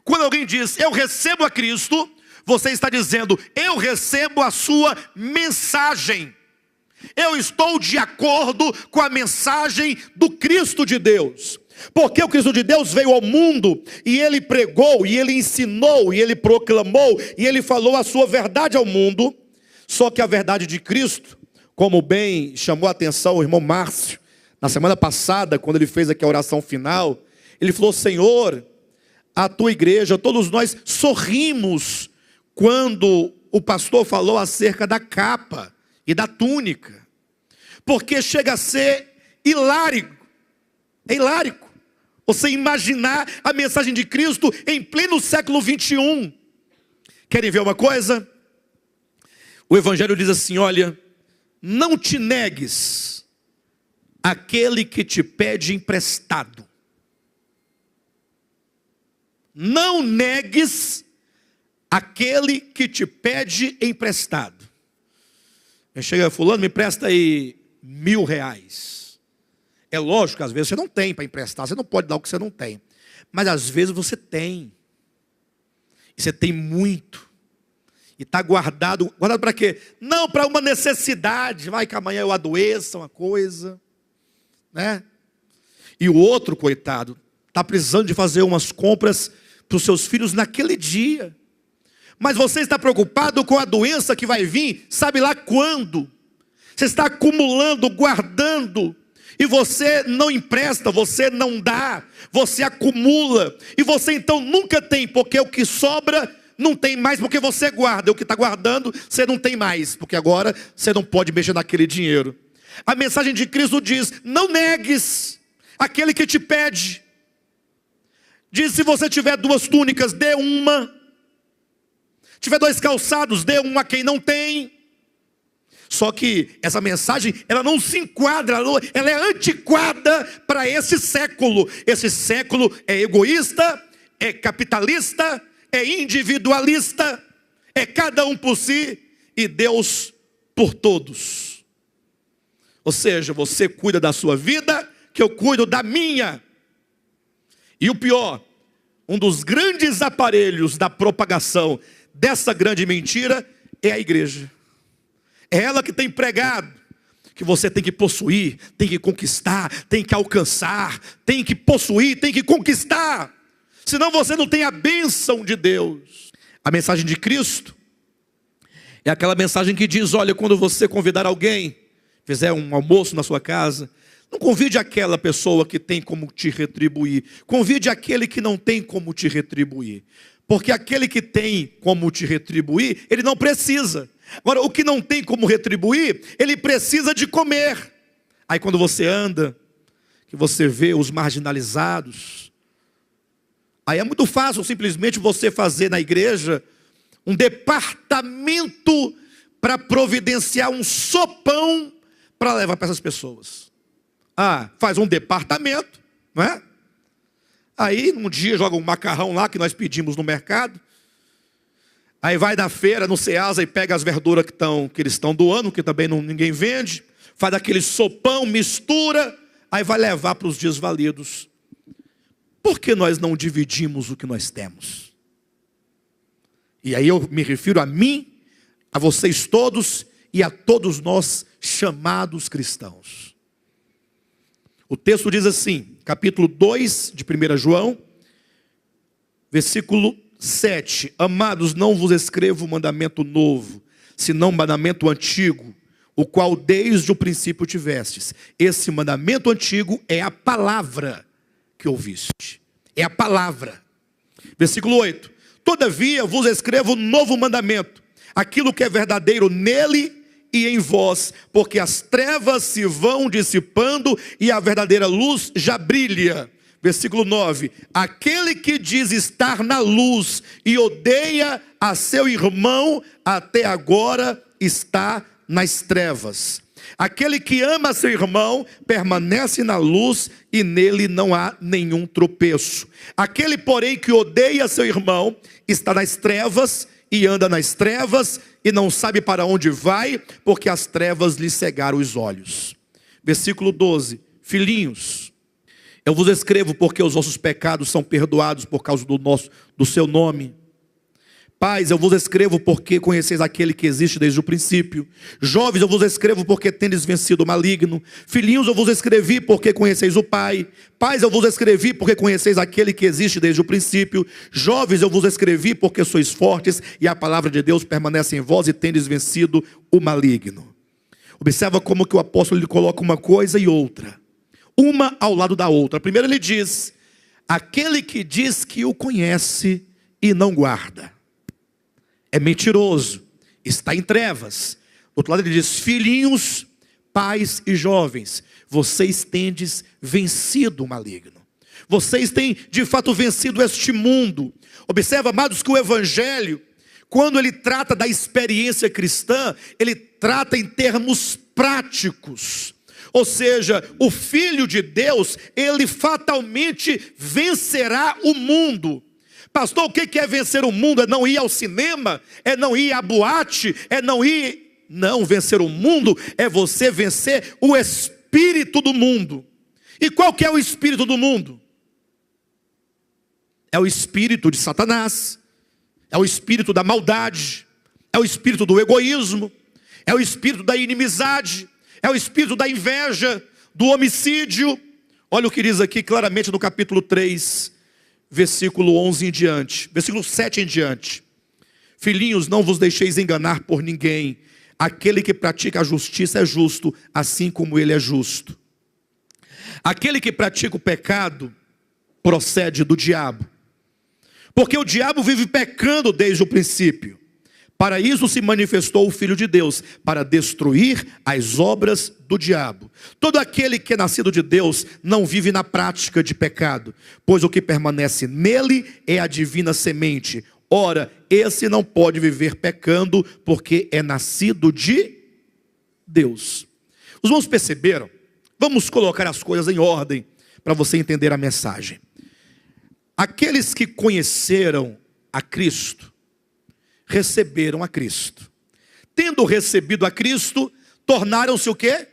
Quando alguém diz, eu recebo a Cristo, você está dizendo, eu recebo a sua mensagem. Eu estou de acordo com a mensagem do Cristo de Deus. Porque o Cristo de Deus veio ao mundo e ele pregou, e ele ensinou, e ele proclamou, e ele falou a sua verdade ao mundo. Só que a verdade de Cristo, como bem chamou a atenção o irmão Márcio, na semana passada, quando ele fez aqui a oração final, ele falou, Senhor, a tua igreja, todos nós sorrimos quando o pastor falou acerca da capa e da túnica, porque chega a ser hilárico, é hilárico, você imaginar a mensagem de Cristo em pleno século 21. Querem ver uma coisa? O Evangelho diz assim, olha, não te negues aquele que te pede emprestado. Não negues aquele que te pede emprestado. Chega fulano, me empresta aí R$1.000. É lógico que às vezes você não tem para emprestar, você não pode dar o que você não tem. Mas às vezes você tem. E você tem muito. E está guardado. Guardado para quê? Não, para uma necessidade. Vai que amanhã eu adoeça, uma coisa. Né? E o outro, coitado, está precisando de fazer umas compras para os seus filhos naquele dia. Mas você está preocupado com a doença que vai vir, sabe lá quando. Você está acumulando, guardando, e você não empresta, você não dá, você acumula, e você então nunca tem, porque o que sobra não tem mais, porque você guarda, o que está guardando você não tem mais, porque agora você não pode mexer naquele dinheiro. A mensagem de Cristo diz, não negues aquele que te pede. Diz, se você tiver 2 túnicas, dê uma. Tiver 2 calçados, dê um a quem não tem. Só que essa mensagem, ela não se enquadra, ela é antiquada para esse século. Esse século é egoísta, é capitalista, é individualista, é cada um por si e Deus por todos. Ou seja, você cuida da sua vida, que eu cuido da minha. E o pior, um dos grandes aparelhos da propagação dessa grande mentira é a igreja. É ela que tem pregado que você tem que possuir, tem que conquistar, tem que alcançar, tem que possuir, tem que conquistar. Senão você não tem a bênção de Deus. A mensagem de Cristo é aquela mensagem que diz, olha, quando você convidar alguém, fizer um almoço na sua casa, não convide aquela pessoa que tem como te retribuir. Convide aquele que não tem como te retribuir. Porque aquele que tem como te retribuir, ele não precisa. Agora, o que não tem como retribuir, ele precisa de comer. Aí quando você anda, que você vê os marginalizados, aí é muito fácil simplesmente você fazer na igreja um departamento para providenciar um sopão para levar para essas pessoas. Ah, faz um departamento, não é? Aí um dia joga um macarrão lá que nós pedimos no mercado. Aí vai na feira, no Ceasa, e pega as verduras que eles estão doando, que também ninguém vende. Faz aquele sopão, mistura, aí vai levar para os desvalidos. Por que nós não dividimos o que nós temos? E aí eu me refiro a mim, a vocês todos e a todos nós chamados cristãos. O texto diz assim, capítulo 2 de 1 João, versículo 7. Amados, não vos escrevo mandamento novo, senão mandamento antigo, o qual desde o princípio tivestes. Esse mandamento antigo é a palavra que ouviste. É a palavra. Versículo 8. Todavia vos escrevo um novo mandamento, aquilo que é verdadeiro nele e em vós, porque as trevas se vão dissipando e a verdadeira luz já brilha. Versículo 9: aquele que diz estar na luz e odeia a seu irmão, até agora está nas trevas. Aquele que ama seu irmão permanece na luz e nele não há nenhum tropeço. Aquele, porém, que odeia seu irmão está nas trevas e anda nas trevas e não sabe para onde vai, porque as trevas lhe cegaram os olhos. Versículo 12: filhinhos, eu vos escrevo porque os vossos pecados são perdoados por causa do seu nome. Pais, eu vos escrevo porque conheceis aquele que existe desde o princípio. Jovens, eu vos escrevo porque tendes vencido o maligno. Filhinhos, eu vos escrevi porque conheceis o Pai. Pais, eu vos escrevi porque conheceis aquele que existe desde o princípio. Jovens, eu vos escrevi porque sois fortes e a palavra de Deus permanece em vós e tendes vencido o maligno. Observa como que o apóstolo ele coloca uma coisa e outra, uma ao lado da outra. Primeiro ele diz: aquele que diz que o conhece e não guarda é mentiroso, está em trevas. Do outro lado ele diz: filhinhos, pais e jovens, vocês tendes vencido o maligno. Vocês têm de fato vencido este mundo. Observa, amados, que o evangelho, quando ele trata da experiência cristã, ele trata em termos práticos. Ou seja, o Filho de Deus, ele fatalmente vencerá o mundo. Pastor, o que é vencer o mundo? É não ir ao cinema? É não ir à boate? É não ir... Não, vencer o mundo é você vencer o espírito do mundo. E qual que é o espírito do mundo? É o espírito de Satanás. É o espírito da maldade. É o espírito do egoísmo. É o espírito da inimizade. É o espírito da inveja, do homicídio. Olha o que diz aqui claramente no capítulo 3, versículo 11 em diante, versículo 7 em diante. Filhinhos, não vos deixeis enganar por ninguém. Aquele que pratica a justiça é justo, assim como ele é justo. Aquele que pratica o pecado procede do diabo, porque o diabo vive pecando desde o princípio. Para isso se manifestou o Filho de Deus, para destruir as obras do diabo. Todo aquele que é nascido de Deus não vive na prática de pecado, pois o que permanece nele é a divina semente. Ora, esse não pode viver pecando, porque é nascido de Deus. Os irmãos perceberam? Vamos colocar as coisas em ordem, para você entender a mensagem. Aqueles que conheceram a Cristo, receberam a Cristo. Tendo recebido a Cristo, tornaram-se o quê?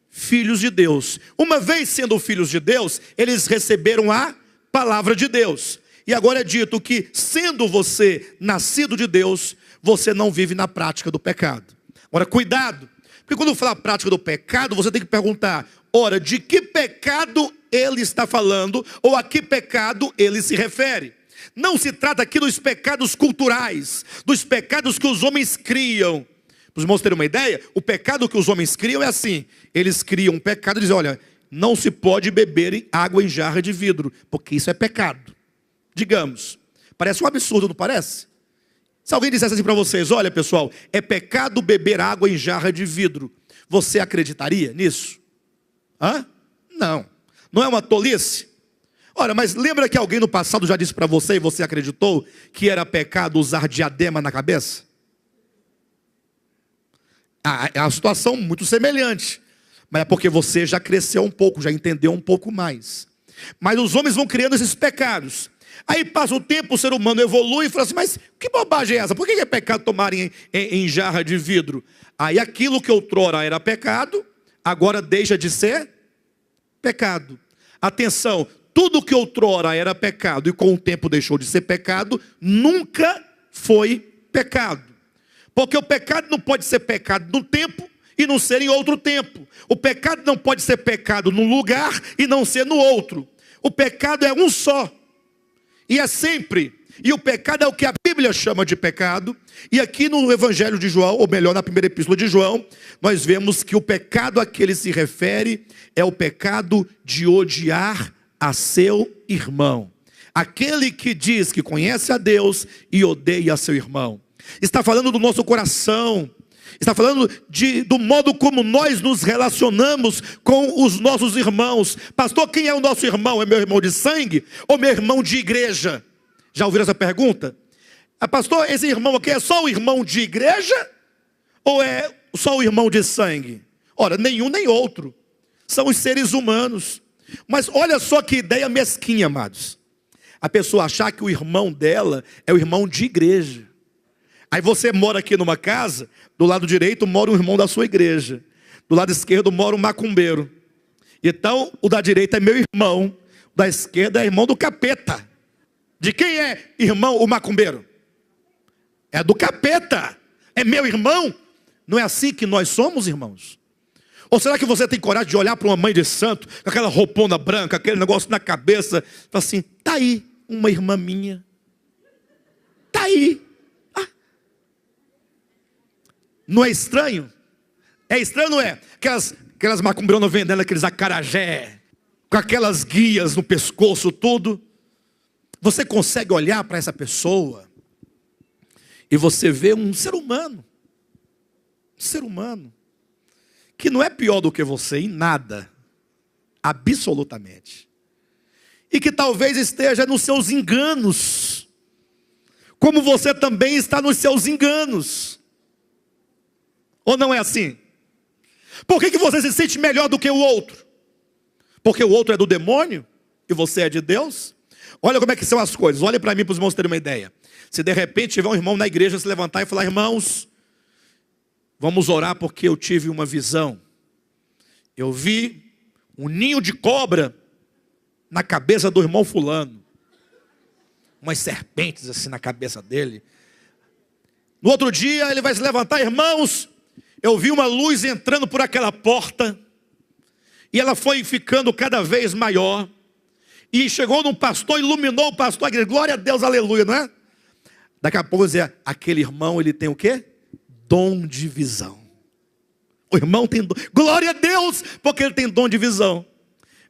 Filhos de Deus. Uma vez sendo filhos de Deus, eles receberam a palavra de Deus. E agora é dito que, sendo você nascido de Deus, você não vive na prática do pecado. Agora, cuidado, porque quando fala prática do pecado, você tem que perguntar: ora, de que pecado ele está falando, ou a que pecado ele se refere? Não se trata aqui dos pecados culturais, dos pecados que os homens criam. Para os irmãos terem uma ideia, o pecado que os homens criam é assim: eles criam um pecado e dizem: olha, não se pode beber água em jarra de vidro, porque isso é pecado. Digamos, parece um absurdo, não parece? Se alguém dissesse assim para vocês: olha pessoal, é pecado beber água em jarra de vidro, você acreditaria nisso? Hã? Não, não é uma tolice? Ora, mas lembra que alguém no passado já disse para você e você acreditou que era pecado usar diadema na cabeça? É uma situação muito semelhante, mas é porque você já cresceu um pouco, já entendeu um pouco mais. Mas os homens vão criando esses pecados. Aí passa o tempo, o ser humano evolui e fala assim: mas que bobagem é essa? Por que é pecado tomar em jarra de vidro? Aí aquilo que outrora era pecado, agora deixa de ser pecado. Atenção, tudo que outrora era pecado e com o tempo deixou de ser pecado, nunca foi pecado. Porque o pecado não pode ser pecado num tempo e não ser em outro tempo. O pecado não pode ser pecado num lugar e não ser no outro. O pecado é um só. E é sempre. E o pecado é o que a Bíblia chama de pecado. E aqui no Evangelho de João, ou melhor, na primeira epístola de João, nós vemos que o pecado a que ele se refere é o pecado de odiar a seu irmão. Aquele que diz que conhece a Deus e odeia a seu irmão. Está falando do nosso coração. Está falando do modo como nós nos relacionamos com os nossos irmãos. Pastor, quem é o nosso irmão? É meu irmão de sangue ou meu irmão de igreja? Já ouviram essa pergunta? Pastor, esse irmão aqui é só o irmão de igreja? Ou é só o irmão de sangue? Ora, nenhum nem outro. São os seres humanos. Mas olha só que ideia mesquinha, amados. A pessoa achar que o irmão dela é o irmão de igreja. Aí você mora aqui numa casa, do lado direito mora um irmão da sua igreja. Do lado esquerdo mora um macumbeiro. Então, o da direita é meu irmão, o da esquerda é irmão do capeta. De quem é irmão o macumbeiro? É do capeta. É meu irmão. Não é assim que nós somos, irmãos? Ou será que você tem coragem de olhar para uma mãe de santo, com aquela roupona branca, aquele negócio na cabeça, e falar assim, tá aí uma irmã minha. Tá aí. Não é estranho? É estranho, não é? Aquelas macumberonas vendendo aqueles acarajé, com aquelas guias no pescoço, tudo. Você consegue olhar para essa pessoa e você vê um ser humano. Um ser humano. Que não é pior do que você em nada. Absolutamente. E que talvez esteja nos seus enganos. Como você também está nos seus enganos. Ou não é assim? Por que você se sente melhor do que o outro? Porque o outro é do demônio e você é de Deus? Olha como é que são as coisas. Olha para mim, para os irmãos terem uma ideia. Se de repente tiver um irmão na igreja se levantar e falar, irmãos, vamos orar porque eu tive uma visão. Eu vi um ninho de cobra na cabeça do irmão fulano. Umas serpentes assim na cabeça dele. No outro dia ele vai se levantar, irmãos, eu vi uma luz entrando por aquela porta, e ela foi ficando cada vez maior, e chegou num pastor, iluminou o pastor, glória a Deus, aleluia, não é? Daqui a pouco dizia, aquele irmão, ele tem o quê? Dom de visão. O irmão tem dom, glória a Deus, porque ele tem dom de visão.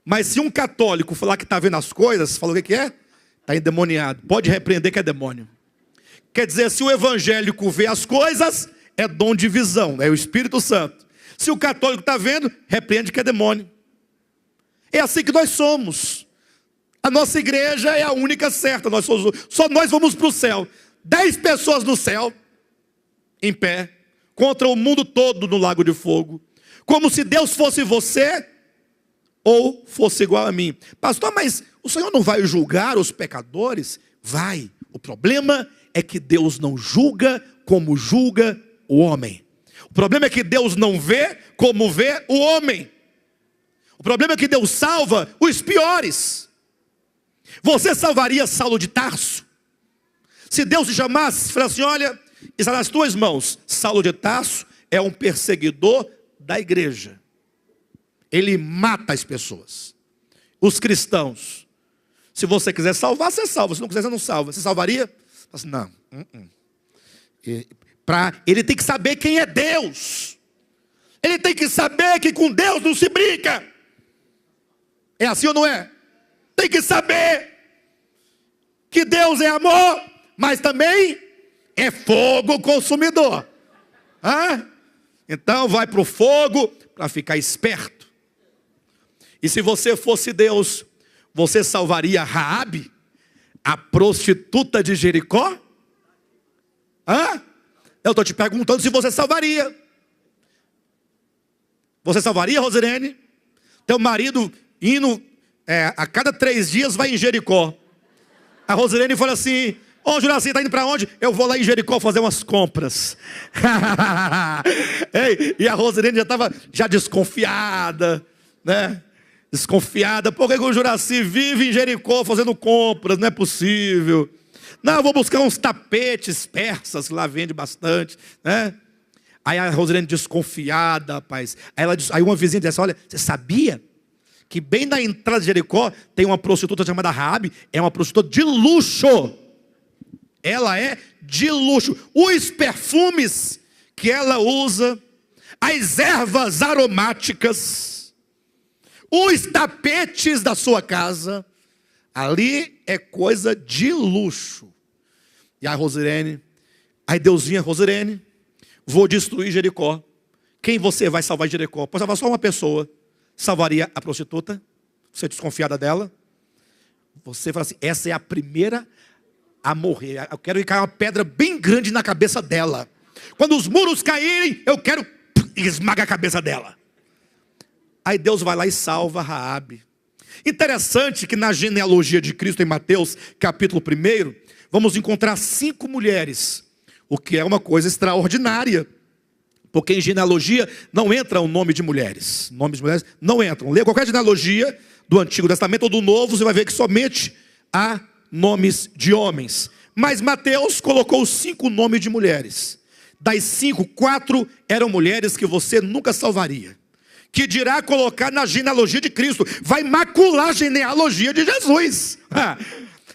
Mas se um católico falar que está vendo as coisas, falou o que é? Está endemoniado, pode repreender que é demônio. Quer dizer, se o evangélico vê as coisas, é dom de visão, é o Espírito Santo. Se o católico está vendo, repreende que é demônio. É assim que nós somos. A nossa igreja é a única certa. Só nós vamos para o céu. 10 pessoas no céu, em pé, contra o mundo todo no lago de fogo. Como se Deus fosse você, ou fosse igual a mim. Pastor, mas o Senhor não vai julgar os pecadores? Vai. O problema é que Deus não julga como julga o homem. O problema é que Deus não vê como vê o homem. O problema é que Deus salva os piores. Você salvaria Saulo de Tarso? Se Deus te chamasse, falasse assim, olha, está nas tuas mãos. Saulo de Tarso é um perseguidor da igreja. Ele mata as pessoas. Os cristãos. Se você quiser salvar, você salva. Se não quiser, você não salva. Você salvaria? Assim, não. Ele tem que saber quem é Deus. Ele tem que saber que com Deus não se brinca. É assim ou não é? Tem que saber que Deus é amor, mas também é fogo consumidor. Então vai para o fogo para ficar esperto. E se você fosse Deus, você salvaria Raabe, a prostituta de Jericó? Eu estou te perguntando se você salvaria. Você salvaria, Rosirene? Teu marido indo a cada 3 dias vai em Jericó. A Rosirene fala assim, ô Juraci, está indo para onde? Eu vou lá em Jericó fazer umas compras. Ei, e a Rosirene já estava desconfiada, né? Desconfiada, por que o Juraci vive em Jericó fazendo compras? Não é possível. Não, eu vou buscar uns tapetes persas, que lá vende bastante, né? Aí a Rosirene desconfiada, rapaz. Aí uma vizinha disse, olha, você sabia que bem na entrada de Jericó tem uma prostituta chamada Raabe? É uma prostituta de luxo. Ela é de luxo. Os perfumes que ela usa, as ervas aromáticas, os tapetes da sua casa, ali é coisa de luxo. E a Rosirene, aí Deus vinha, Rosirene, vou destruir Jericó. Quem você vai salvar de Jericó? Pode salvar só uma pessoa. Salvaria a prostituta? Você é desconfiada dela? Você fala assim, essa é a primeira a morrer. Eu quero cair uma pedra bem grande na cabeça dela. Quando os muros caírem, eu quero esmagar a cabeça dela. Aí Deus vai lá e salva Raabe. Interessante que na genealogia de Cristo em Mateus, capítulo 1, vamos encontrar 5 mulheres, o que é uma coisa extraordinária, porque em genealogia não entra o nome de mulheres. Nomes de mulheres não entram. Lê qualquer genealogia do Antigo Testamento ou do Novo, você vai ver que somente há nomes de homens. Mas Mateus colocou 5 nomes de mulheres. Das 5, 4 eram mulheres que você nunca salvaria. Que dirá colocar na genealogia de Cristo. Vai macular a genealogia de Jesus.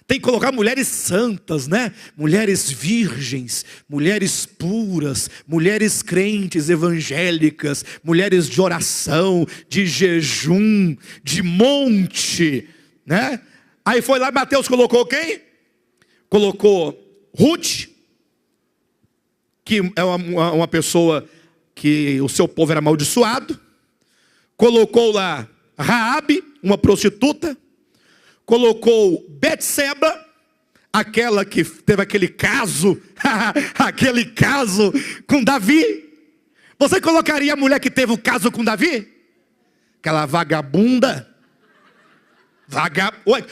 Tem que colocar mulheres santas, né? Mulheres virgens, mulheres puras, mulheres crentes, evangélicas, mulheres de oração, de jejum, de monte, né? Aí foi lá, Mateus colocou quem? Colocou Ruth, que é uma pessoa que o seu povo era amaldiçoado. Colocou lá Raabe, uma prostituta. Colocou Betseba, aquela que teve aquele caso, aquele caso com Davi. Você colocaria a mulher que teve o caso com Davi? Aquela vagabunda.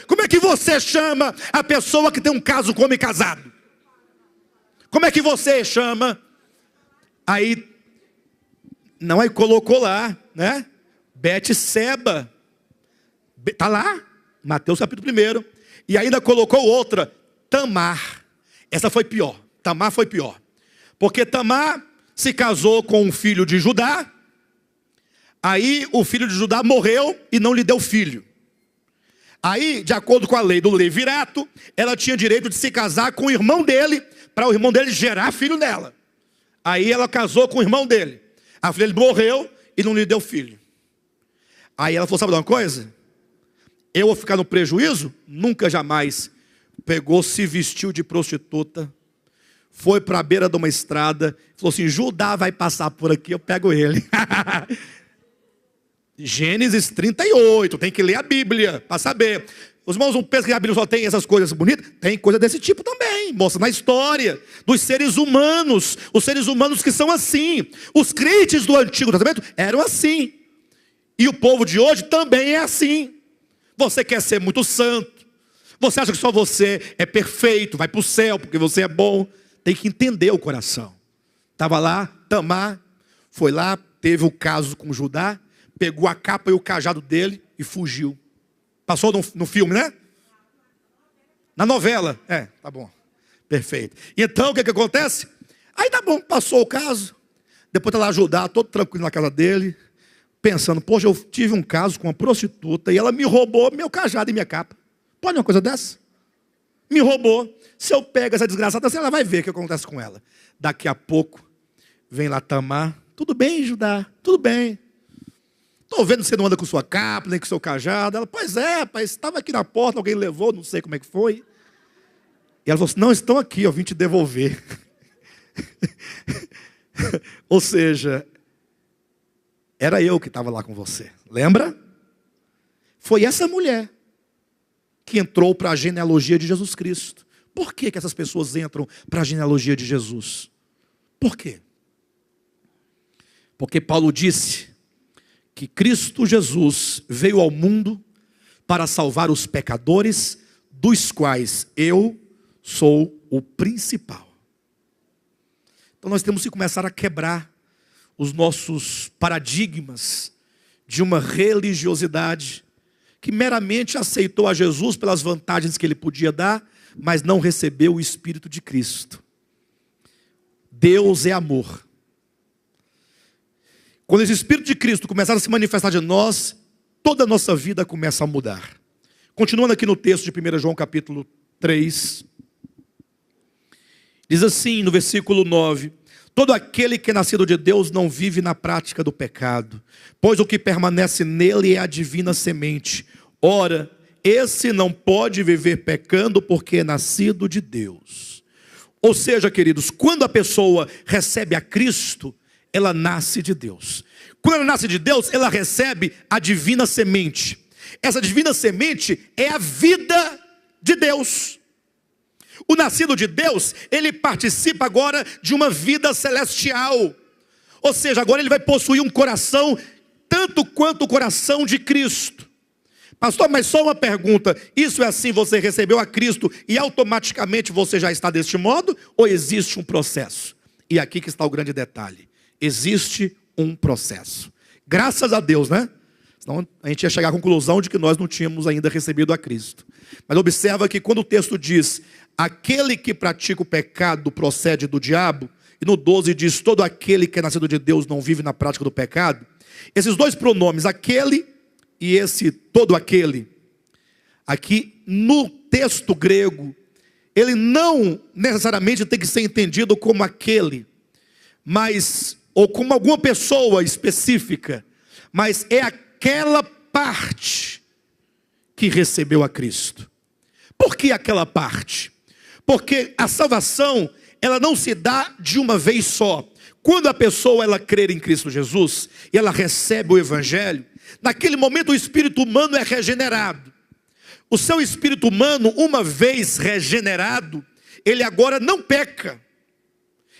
Como é que você chama a pessoa que tem um caso com homem casado? Como é que você chama? Aí colocou lá, né? Betseba. Está lá, Mateus capítulo 1. E ainda colocou outra, Tamar. Essa foi pior. Tamar foi pior. Porque Tamar se casou com um filho de Judá. Aí o filho de Judá morreu e não lhe deu filho. Aí, de acordo com a lei do levirato, ela tinha direito de se casar com o irmão dele, para o irmão dele gerar filho nela. Aí ela casou com o irmão dele. A filha dele morreu e não lhe deu filho. Aí ela falou, sabe de uma coisa? Eu vou ficar no prejuízo? Nunca, jamais. Pegou, se vestiu de prostituta, foi para a beira de uma estrada, falou assim, Judá vai passar por aqui, eu pego ele. Gênesis 38, tem que ler a Bíblia para saber. Os irmãos não pensam que a Bíblia só tem essas coisas bonitas? Tem coisa desse tipo também, mostra na história dos seres humanos, os seres humanos que são assim. Os crentes do Antigo Testamento eram assim. E o povo de hoje também é assim. Você quer ser muito santo, você acha que só você é perfeito, vai para o céu porque você é bom. Tem que entender o coração. Estava lá, Tamar, foi lá, teve o caso com Judá, pegou a capa e o cajado dele e fugiu. Passou no filme, né? Na novela. Tá bom. Perfeito. Então, o que acontece? Aí tá bom, passou o caso. Depois tá lá Judá, todo tranquilo na casa dele, pensando, poxa, eu tive um caso com uma prostituta e ela me roubou meu cajado e minha capa. Pode uma coisa dessa? Me roubou. Se eu pego essa desgraçada, ela vai ver o que acontece com ela. Daqui a pouco, vem lá Tamar. Tudo bem, Judá? Tudo bem. Estou vendo que você não anda com sua capa, nem com seu cajado. Ela, pois é, rapaz, estava aqui na porta, alguém levou, não sei como é que foi. E ela falou assim, não, estão aqui, eu vim te devolver. Ou seja, era eu que estava lá com você. Lembra? Foi essa mulher que entrou para a genealogia de Jesus Cristo. Por que essas pessoas entram para a genealogia de Jesus? Por quê? Porque Paulo disse que Cristo Jesus veio ao mundo para salvar os pecadores, dos quais eu sou o principal. Então nós temos que começar a quebrar os nossos paradigmas de uma religiosidade que meramente aceitou a Jesus pelas vantagens que ele podia dar, mas não recebeu o Espírito de Cristo. Deus é amor. Quando esse Espírito de Cristo começar a se manifestar de nós, toda a nossa vida começa a mudar. Continuando aqui no texto de 1 João capítulo 3, diz assim no versículo 9, todo aquele que é nascido de Deus não vive na prática do pecado, pois o que permanece nele é a divina semente. Ora, esse não pode viver pecando porque é nascido de Deus. Ou seja, queridos, quando a pessoa recebe a Cristo, ela nasce de Deus. Quando ela nasce de Deus, ela recebe a divina semente. Essa divina semente é a vida de Deus. O nascido de Deus, ele participa agora de uma vida celestial. Ou seja, agora ele vai possuir um coração tanto quanto o coração de Cristo. Pastor, mas só uma pergunta, isso é assim, você recebeu a Cristo e automaticamente você já está deste modo? Ou existe um processo? E aqui que está o grande detalhe, existe um processo. Graças a Deus, né? Senão a gente ia chegar à conclusão de que nós não tínhamos ainda recebido a Cristo. Mas observa que quando o texto diz, aquele que pratica o pecado procede do diabo, e no 12 diz, todo aquele que é nascido de Deus não vive na prática do pecado, esses dois pronomes, aquele e esse todo aquele, aqui no texto grego, ele não necessariamente tem que ser entendido como aquele, mas, ou como alguma pessoa específica, mas é aquela parte que recebeu a Cristo. Por que aquela parte? Porque a salvação, ela não se dá de uma vez só. Quando a pessoa ela crer em Cristo Jesus e ela recebe o Evangelho, naquele momento o espírito humano é regenerado. O seu espírito humano, uma vez regenerado, ele agora não peca.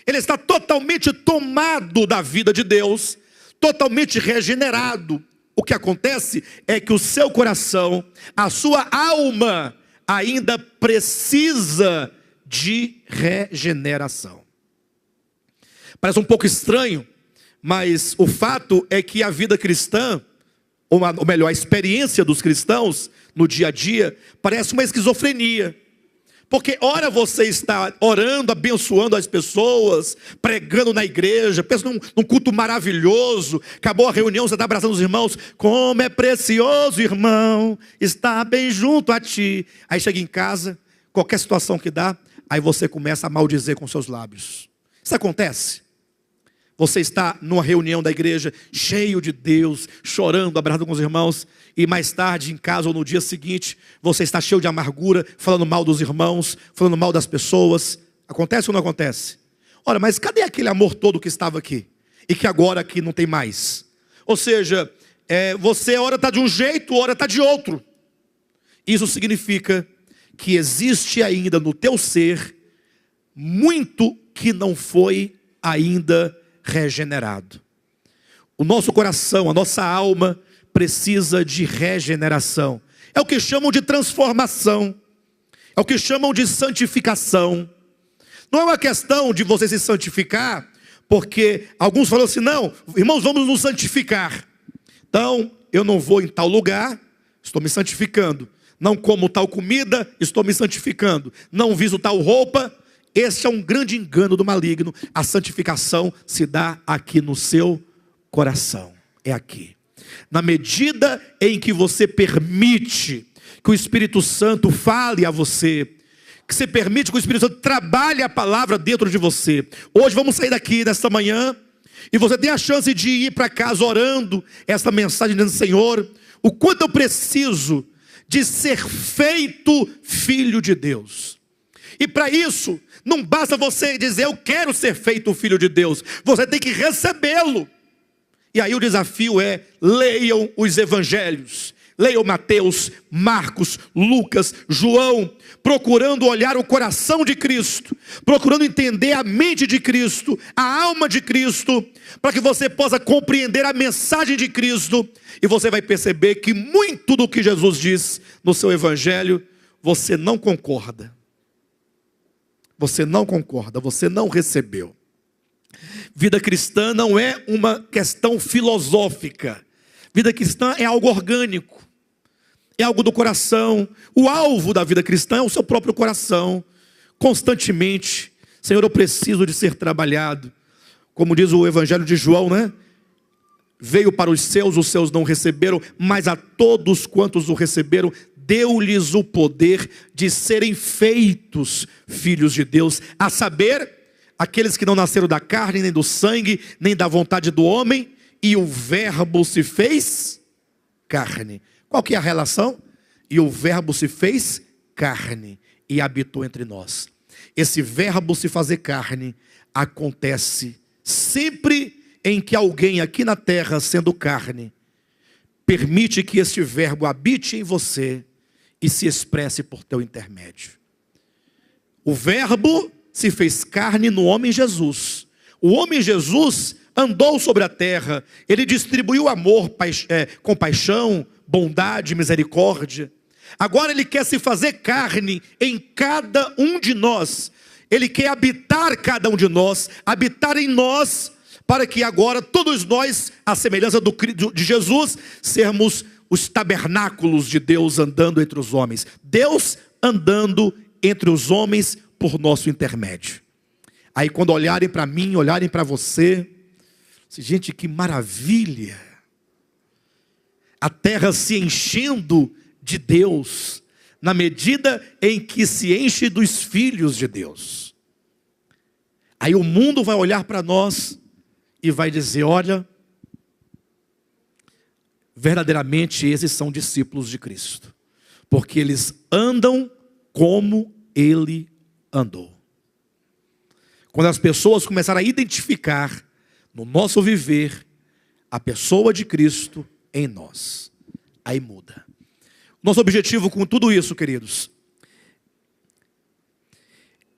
Ele está totalmente tomado da vida de Deus, totalmente regenerado. O que acontece é que o seu coração, a sua alma, ainda precisa de regeneração. Parece um pouco estranho, mas o fato é que a vida cristã, ou melhor, a experiência dos cristãos no dia a dia, parece uma esquizofrenia. Porque ora você está orando, abençoando as pessoas, pregando na igreja, pensa num culto maravilhoso, acabou a reunião, você está abraçando os irmãos, como é precioso, irmão, estar bem junto a ti. Aí chega em casa, qualquer situação que dá, aí você começa a maldizer com seus lábios. Isso acontece? Você está numa reunião da igreja, cheio de Deus, chorando, abraçando com os irmãos, e mais tarde em casa ou no dia seguinte, você está cheio de amargura, falando mal dos irmãos, falando mal das pessoas. Acontece ou não acontece? Ora, mas cadê aquele amor todo que estava aqui? E que agora aqui não tem mais? Ou seja, você ora está de um jeito, ora está de outro. Isso significa que existe ainda no teu ser muito que não foi ainda regenerado. O nosso coração, a nossa alma precisa de regeneração. É o que chamam de transformação. É o que chamam de santificação. Não é uma questão de você se santificar, porque alguns falam assim, não, irmãos, vamos nos santificar. Então, eu não vou em tal lugar, estou me santificando. Não como tal comida, estou me santificando. Não viso tal roupa. Esse é um grande engano do maligno. A santificação se dá aqui no seu coração. É aqui. Na medida em que você permite que o Espírito Santo fale a você, que você permite que o Espírito Santo trabalhe a palavra dentro de você. Hoje vamos sair daqui nesta manhã e você tem a chance de ir para casa orando essa mensagem dizendo, Senhor, o quanto eu preciso de ser feito filho de Deus. E para isso, não basta você dizer, eu quero ser feito filho de Deus. Você tem que recebê-lo. E aí o desafio é, leiam os evangelhos. Leiam Mateus, Marcos, Lucas, João, procurando olhar o coração de Cristo, procurando entender a mente de Cristo, a alma de Cristo, para que você possa compreender a mensagem de Cristo. E você vai perceber que muito do que Jesus diz no seu evangelho, você não concorda. Você não concorda, você não recebeu. Vida cristã não é uma questão filosófica. Vida cristã é algo orgânico. É algo do coração. O alvo da vida cristã é o seu próprio coração. Constantemente, Senhor, eu preciso de ser trabalhado. Como diz o Evangelho de João, né? Veio para os seus não receberam, mas a todos quantos o receberam, deu-lhes o poder de serem feitos filhos de Deus, a saber, aqueles que não nasceram da carne, nem do sangue, nem da vontade do homem, e o verbo se fez carne. Qual que é a relação? E o verbo se fez carne e habitou entre nós. esse verbo se fazer carne acontece sempre em que alguém aqui na terra, sendo carne, permite que este verbo habite em você e se expresse por teu intermédio. O verbo se fez carne no homem Jesus. O homem Jesus andou sobre a terra, ele distribuiu amor, compaixão, bondade, misericórdia. Agora ele quer se fazer carne em cada um de nós. Ele quer habitar cada um de nós, habitar em nós, para que agora todos nós, à semelhança de Jesus, sermos os tabernáculos de Deus andando entre os homens. Deus andando entre os homens por nosso intermédio. Aí quando olharem para mim, olharem para você, gente, que maravilha! A terra se enchendo de Deus, na medida em que se enche dos filhos de Deus. Aí o mundo vai olhar para nós e vai dizer: olha, verdadeiramente esses são discípulos de Cristo, porque eles andam como Ele andou. Quando as pessoas começarem a identificar no nosso viver a pessoa de Cristo em nós, aí muda. Nosso objetivo com tudo isso, queridos,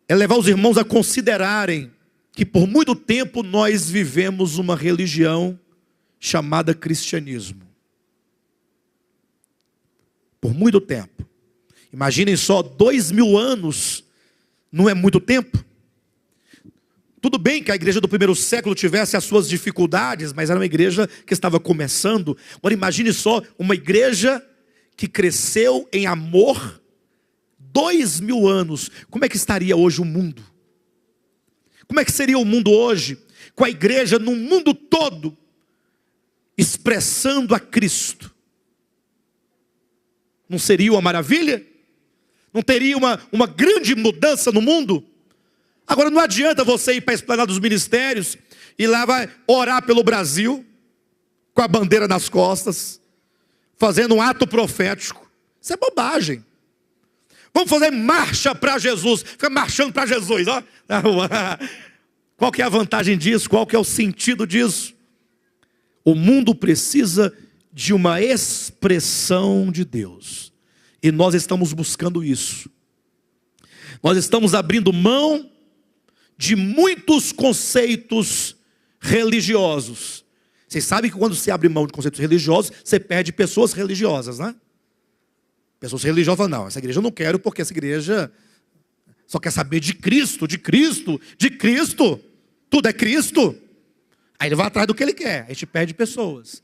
é levar os irmãos a considerarem que por muito tempo nós vivemos uma religião chamada cristianismo. Por muito tempo. Imaginem só, 2000 anos não é muito tempo? Tudo bem que a igreja do primeiro século tivesse as suas dificuldades, mas era uma igreja que estava começando. Agora imagine só, uma igreja que cresceu em amor 2000 anos. Como é que estaria hoje o mundo? Como é que seria o mundo hoje, com a igreja no mundo todo, expressando a Cristo? Não seria uma maravilha? Não teria uma grande mudança no mundo? Agora não adianta você ir para a esplanada dos ministérios e lá vai orar pelo Brasil, com a bandeira nas costas, fazendo um ato profético. Isso é bobagem. Vamos fazer marcha para Jesus, fica marchando para Jesus, ó. Qual que é a vantagem disso? Qual que é o sentido disso? O mundo precisa de uma expressão de Deus, e nós estamos buscando isso. Nós estamos abrindo mão de muitos conceitos religiosos. Vocês sabem que quando se abre mão de conceitos religiosos, você perde pessoas religiosas, né? Pessoas religiosas falam: não, essa igreja eu não quero, porque essa igreja só quer saber de Cristo, de Cristo, de Cristo. Tudo é Cristo. Aí ele vai atrás do que ele quer. A gente perde pessoas.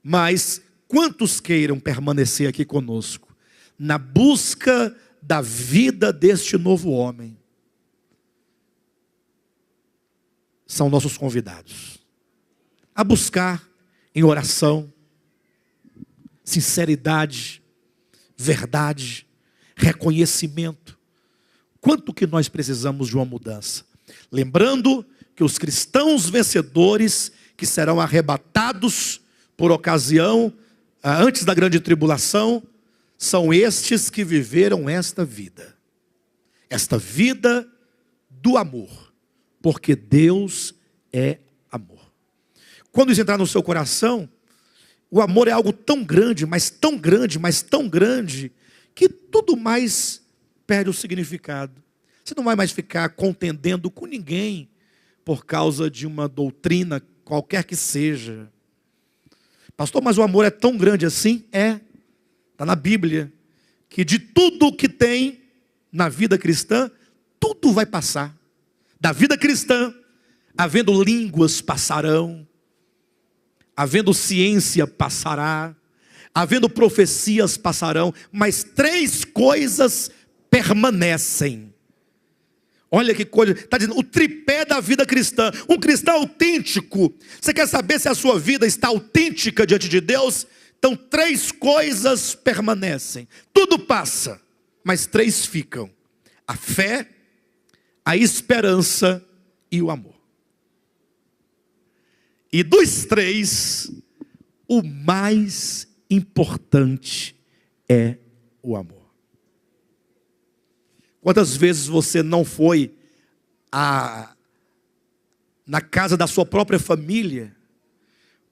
Mas quantos queiram permanecer aqui conosco, na busca da vida deste novo homem, são nossos convidados a buscar em oração, sinceridade, verdade, reconhecimento. Quanto que nós precisamos de uma mudança? Lembrando que os cristãos vencedores, que serão arrebatados por ocasião, antes da grande tribulação, são estes que viveram esta vida do amor, porque Deus é amor. Quando isso entrar no seu coração, o amor é algo tão grande, mas tão grande, mas tão grande, que tudo mais perde o significado. Você não vai mais ficar contendendo com ninguém por causa de uma doutrina qualquer que seja. Pastor, mas o amor é tão grande assim? É. Está na Bíblia que de tudo que tem na vida cristã, tudo vai passar. Da vida cristã, havendo línguas passarão, havendo ciência passará, havendo profecias passarão, mas 3 coisas permanecem. Olha que coisa, está dizendo, o tripé da vida cristã. Um cristão autêntico. Você quer saber se a sua vida está autêntica diante de Deus? Então 3 coisas permanecem. Tudo passa, mas 3 ficam: a fé, a esperança e o amor. E dos 3, o mais importante é o amor. Quantas vezes você não foi na casa da sua própria família,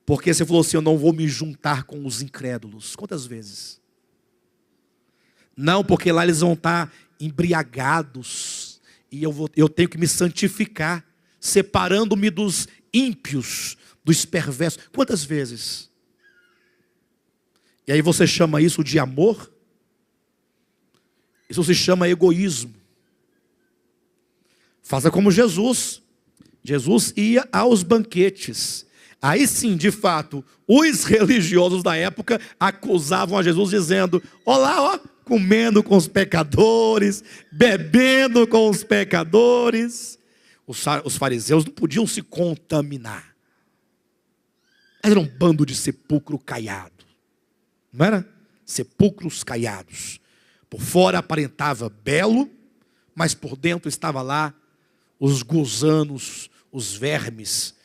porque você falou assim: eu não vou me juntar com os incrédulos? Quantas vezes? Não, porque lá eles vão estar embriagados, e eu tenho que me santificar, separando-me dos ímpios, dos perversos. Quantas vezes? E aí você chama isso de amor? Isso se chama egoísmo. Faça como Jesus. Jesus ia aos banquetes. Aí sim, de fato, os religiosos da época acusavam a Jesus dizendo: olá, ó, comendo com os pecadores, bebendo com os pecadores. Os fariseus não podiam se contaminar. Era um bando de sepulcro caiado. Não era? Sepulcros caiados. Por fora aparentava belo, mas por dentro estava lá os gusanos, os vermes,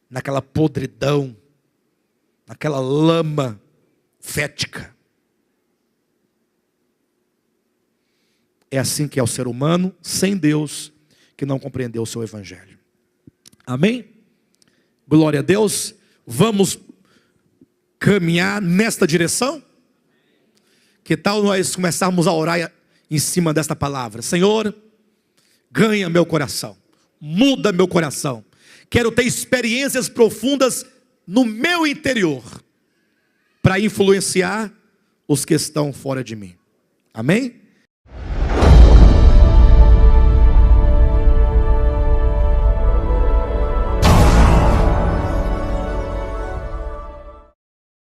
naquela podridão, naquela lama fética. É assim que é o ser humano sem Deus, que não compreendeu o seu evangelho. Amém? Glória a Deus. Vamos caminhar nesta direção? Que tal nós começarmos a orar em cima desta palavra? Senhor, ganha meu coração, muda meu coração. Quero ter experiências profundas no meu interior, para influenciar os que estão fora de mim. Amém?